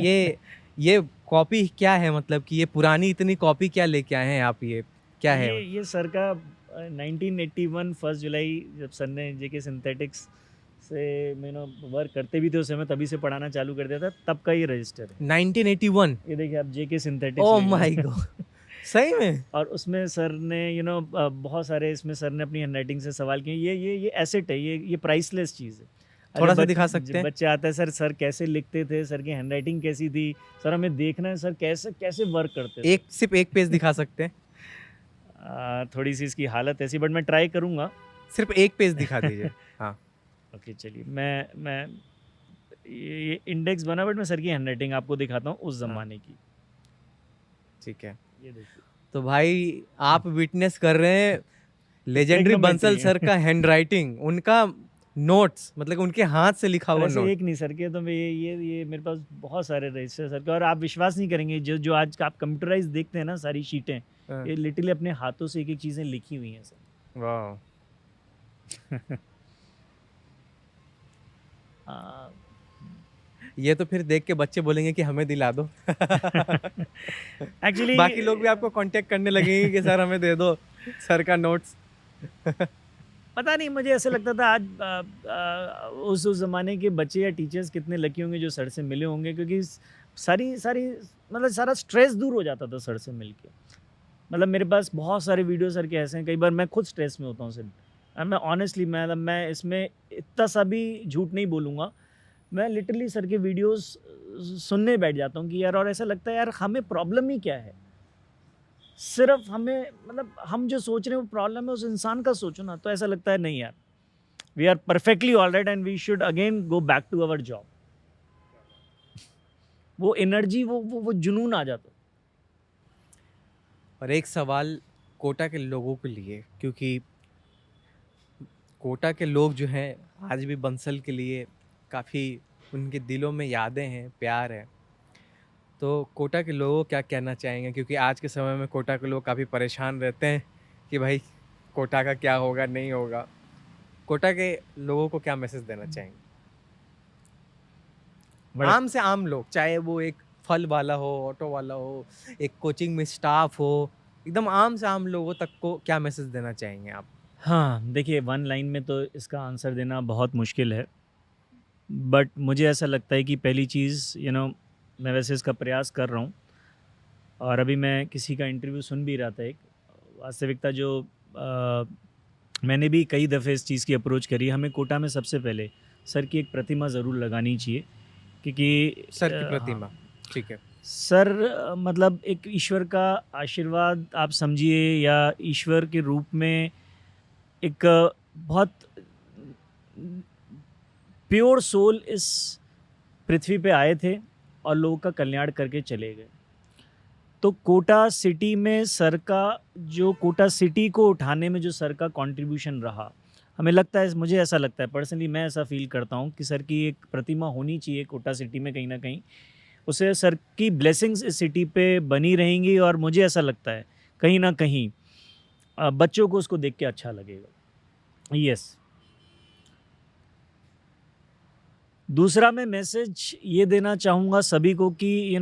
ये कॉपी क्या है, मतलब कि ये पुरानी इतनी कॉपी क्या लेके आए हैं आप, ये क्या है? ये सर का 1981 फर्स्ट जुलाई जब सर ने जेके सिंथेटिक्स से वर्क करते भी थे उस समय, तभी से पढ़ाना चालू कर दिया था, तब का ये रजिस्टर है। 1981? ये देखिए आप जेके सिंथेटिक्स। ओह माय गॉड, सही में? और उसमें सर ने बहुत सारे इसमें सर ने अपनी हैंडराइटिंग से सवाल किए। ये एसेट है, ये प्राइसलेस चीज़ है। अरे थोड़ा सा दिखा सकते हैं? बच्चे आता है सर कैसे लिखते थे, सर की हैंडराइटिंग कैसी थी, सर हमें देखना है सर कैसे कैसे वर्क करते थे। सिर्फ एक पेज दिखा सकते हैं? थोड़ी सी इसकी हालत ऐसी, बट मैं ट्राई करूँगा। सिर्फ एक पेज दिखा दीजिए। हाँ। ओके चलिए, मैं ये इंडेक्स बना, बट मैं सर की हैंडराइटिंग आपको दिखाता हूँ उस ज़माने की। ठीक है। ये देखिए, तो भाई आप विटनेस कर रहे हैं लेजेंडरी बंसल सर का हैंडराइटिंग, उनका नोट्स, मतलब उनके हाथ से लिखा और हुआ ऐसे नोट। एक नहीं सर के, तो मैं ये मेरे पास बहुत सारे रजिस्टर सर के, और आप विश्वास नहीं करेंगे जो आज का आप कंप्यूटराइज देखते हैं ना सारी शीटें, हाँ। ये लिटरली अपने हाथों से एक एक चीज़ें लिखी हुई हैं सर। वाह। आ, ये तो फिर देख के बच्चे बोलेंगे कि हमें दिला दो। एक्चुअली बाकी लोग भी आपको कांटेक्ट करने लगेंगे कि सर हमें दे दो सर का नोट्स। पता नहीं, मुझे ऐसे लगता था आज उस ज़माने के बच्चे या टीचर्स कितने लकी होंगे जो सर से मिले होंगे, क्योंकि सारी सारी मतलब सारा स्ट्रेस दूर हो जाता था सर से मिल के। मतलब मेरे पास बहुत सारे वीडियो सर के ऐसे हैं, कई बार मैं खुद स्ट्रेस में होता हूँ सर, और मैं ऑनेस्टली मैं इसमें इतना सा भी झूठ नहीं बोलूँगा, मैं लिटरली सर के वीडियोस सुनने बैठ जाता हूँ कि यार, और ऐसा लगता है यार हमें प्रॉब्लम ही क्या है, सिर्फ हमें मतलब हम जो सोच रहे हैं वो प्रॉब्लम है उस इंसान का, सोचो ना। तो ऐसा लगता है नहीं यार, we are perfectly alright and we should again go back to our job. वो एनर्जी, वो जुनून आ जाता। और एक सवाल कोटा के लोगों के लिए, क्योंकि कोटा के लोग जो हैं आज भी बंसल के लिए काफ़ी, उनके दिलों में यादें हैं, प्यार है। तो कोटा के लोगों को क्या कहना चाहेंगे, क्योंकि आज के समय में कोटा के लोग काफ़ी परेशान रहते हैं कि भाई कोटा का क्या होगा नहीं होगा। कोटा के लोगों को क्या मैसेज देना चाहेंगे? बड़ा आम से आम लोग, चाहे वो एक फल वाला हो, ऑटो वाला हो, एक कोचिंग में स्टाफ हो, एकदम आम से आम लोगों तक को क्या मैसेज देना चाहेंगे आप? हाँ, देखिए वन लाइन में तो इसका आंसर देना बहुत मुश्किल है। बट मुझे ऐसा लगता है कि पहली चीज़ मैं वैसे इसका प्रयास कर रहा हूँ और अभी मैं किसी का इंटरव्यू सुन भी रहा था एक वास्तविकता जो मैंने भी कई दफ़े इस चीज़ की अप्रोच करी है। हमें कोटा में सबसे पहले सर की एक प्रतिमा ज़रूर लगानी चाहिए क्योंकि सर की हाँ, प्रतिमा, ठीक है। सर मतलब एक ईश्वर का आशीर्वाद आप समझिए या ईश्वर के रूप में एक बहुत प्योर सोल इस पृथ्वी पे आए थे और लोगों का कल्याण करके चले गए। तो कोटा सिटी में सर का जो कोटा सिटी को उठाने में जो सर का कंट्रीब्यूशन रहा, हमें लगता है, मुझे ऐसा लगता है पर्सनली, मैं ऐसा फील करता हूँ कि सर की एक प्रतिमा होनी चाहिए कोटा सिटी में कहीं ना कहीं। उससे सर की ब्लेसिंग्स इस सिटी पे बनी रहेंगी और मुझे ऐसा लगता है कहीं ना कहीं बच्चों को उसको देख के अच्छा लगेगा। यस। दूसरा मैं मैसेज ये देना चाहूँगा सभी को कि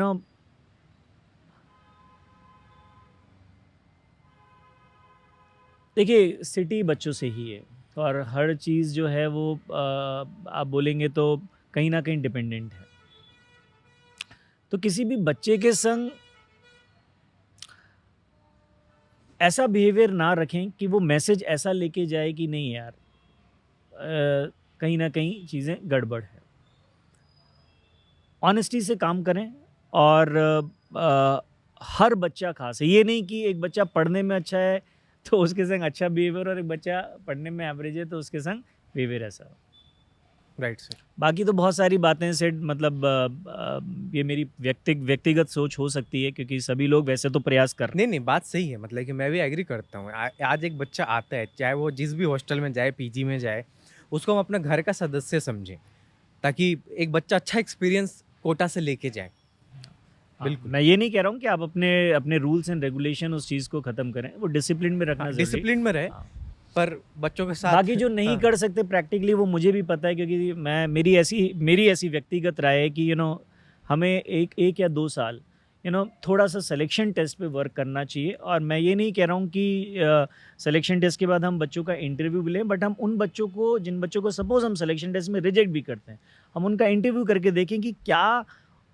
देखिए सिटी बच्चों से ही है और हर चीज़ जो है वो आप बोलेंगे तो कहीं ना कहीं डिपेंडेंट है। तो किसी भी बच्चे के संग ऐसा बिहेवियर ना रखें कि वो मैसेज ऐसा लेके जाए कि नहीं यार कहीं ना कहीं चीज़ें गड़बड़ है। ऑनेस्टी से काम करें और हर बच्चा खास है। ये नहीं कि एक बच्चा पढ़ने में अच्छा है तो उसके संग अच्छा बिहेवियर और एक बच्चा पढ़ने में एवरेज है तो उसके संग बिहेवियर ऐसा हो। Right sir. बाकी तो बहुत सारी बातें सेट मतलब ये मेरी व्यक्तिगत सोच हो सकती है क्योंकि सभी लोग वैसे तो प्रयास कर रहे नहीं नहीं, बात सही है, मतलब कि मैं भी एग्री करता हूँ। आज एक बच्चा आता है, चाहे वो जिस भी हॉस्टल में जाए, पीजी में जाए, उसको हम अपना घर का सदस्य समझें, ताकि एक बच्चा अच्छा एक्सपीरियंस कोटा से लेके जाए। हाँ, बिल्कुल। मैं ये नहीं कह रहा हूँ कि आप अपने अपने रूल्स एंड रेगुलेशन उस चीज़ को ख़त्म करें, वो डिसिप्लिन में रखना ज़रूरी है। डिसिप्लिन में रहे, हाँ। पर बच्चों के साथ बाकी जो नहीं हाँ, कर सकते प्रैक्टिकली वो मुझे भी पता है क्योंकि मैं मेरी ऐसी व्यक्तिगत राय है कि हमें एक या 2 साल थोड़ा सा सिलेक्शन टेस्ट पे वर्क करना चाहिए। और मैं ये नहीं कह रहा हूँ कि सिलेक्शन टेस्ट के बाद हम बच्चों का इंटरव्यू भी लें, बट हम उन बच्चों को जिन बच्चों को सपोज़ हम सिलेक्शन टेस्ट में रिजेक्ट भी करते हैं, हम उनका इंटरव्यू करके देखें कि क्या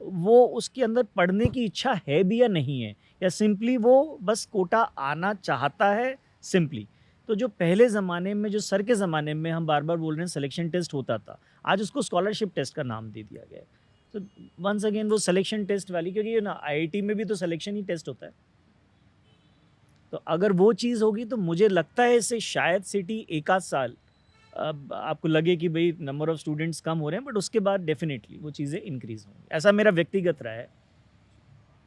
वो उसके अंदर पढ़ने की इच्छा है भी या नहीं है, या सिंपली वो बस कोटा आना चाहता है सिंपली। तो जो पहले ज़माने में, जो सर के ज़माने में हम बार बार बोल रहे हैं सिलेक्शन टेस्ट होता था, आज उसको स्कॉलरशिप टेस्ट का नाम दे दिया गया है। तो वंस अगेन वो सिलेक्शन टेस्ट वाली, क्योंकि आईआईटी में भी तो सिलेक्शन ही टेस्ट होता है। तो अगर वो चीज़ होगी तो मुझे लगता है इससे शायद सिटी एक आध साल अब आपको लगे कि भाई नंबर ऑफ स्टूडेंट्स कम हो रहे हैं, बट उसके बाद डेफिनेटली वो चीज़ें इंक्रीज होंगी। ऐसा मेरा व्यक्तिगत राय है।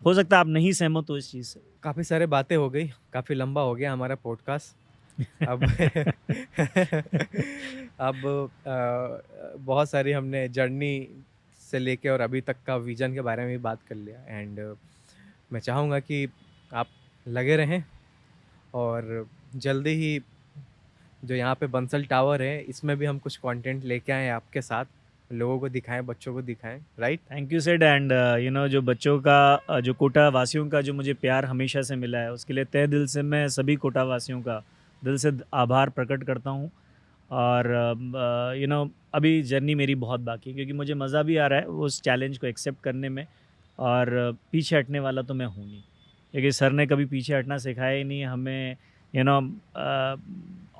हो सकता है आप नहीं सहमत हो इस चीज़ से। काफ़ी सारे बातें हो गई, काफ़ी लंबा हो गया हमारा पॉडकास्ट। अब अब बहुत सारी हमने जर्नी से लेके और अभी तक का विजन के बारे में भी बात कर लिया। एंड मैं चाहूँगा कि आप लगे रहें और जल्दी ही जो यहाँ पे बंसल टावर है, इसमें भी हम कुछ कंटेंट लेके आएँ आपके साथ, लोगों को दिखाएं, बच्चों को दिखाएं। Right. Thank you said. And जो बच्चों का जो कोटा वासियों का जो मुझे प्यार हमेशा से मिला है, उसके लिए तहे दिल से मैं सभी कोटा वासियों का दिल से आभार प्रकट करता हूँ। और अभी जर्नी मेरी बहुत बाकी है क्योंकि मुझे मज़ा भी आ रहा है उस चैलेंज को एक्सेप्ट करने में। और पीछे हटने वाला तो मैं हूँ नहीं, क्योंकि सर ने कभी पीछे हटना सिखाया ही नहीं हमें।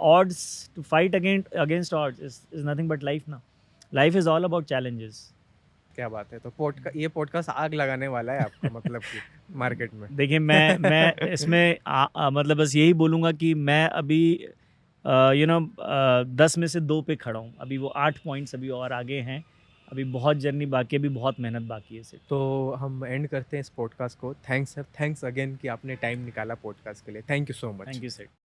odds to fight against odds is nothing but life ना। life is all about challenges। क्या बात है। तो ये पॉडकास्ट आग लगाने वाला है आपको, मतलब कि मार्केट में। देखिए मैं इसमें मतलब बस यही बोलूँगा कि मैं अभी 10 में से 2 पे खड़ा हूँ। अभी वो 8 पॉइंट्स अभी और आगे हैं। अभी बहुत जर्नी बाकी है, अभी बहुत मेहनत बाकी है सिर्फ। तो हम एंड करते हैं इस पॉडकास्ट को। थैंक्स सर, थैंक्स अगेन कि आपने टाइम निकाला पॉडकास्ट के लिए। Thank you so much. Thank you sir.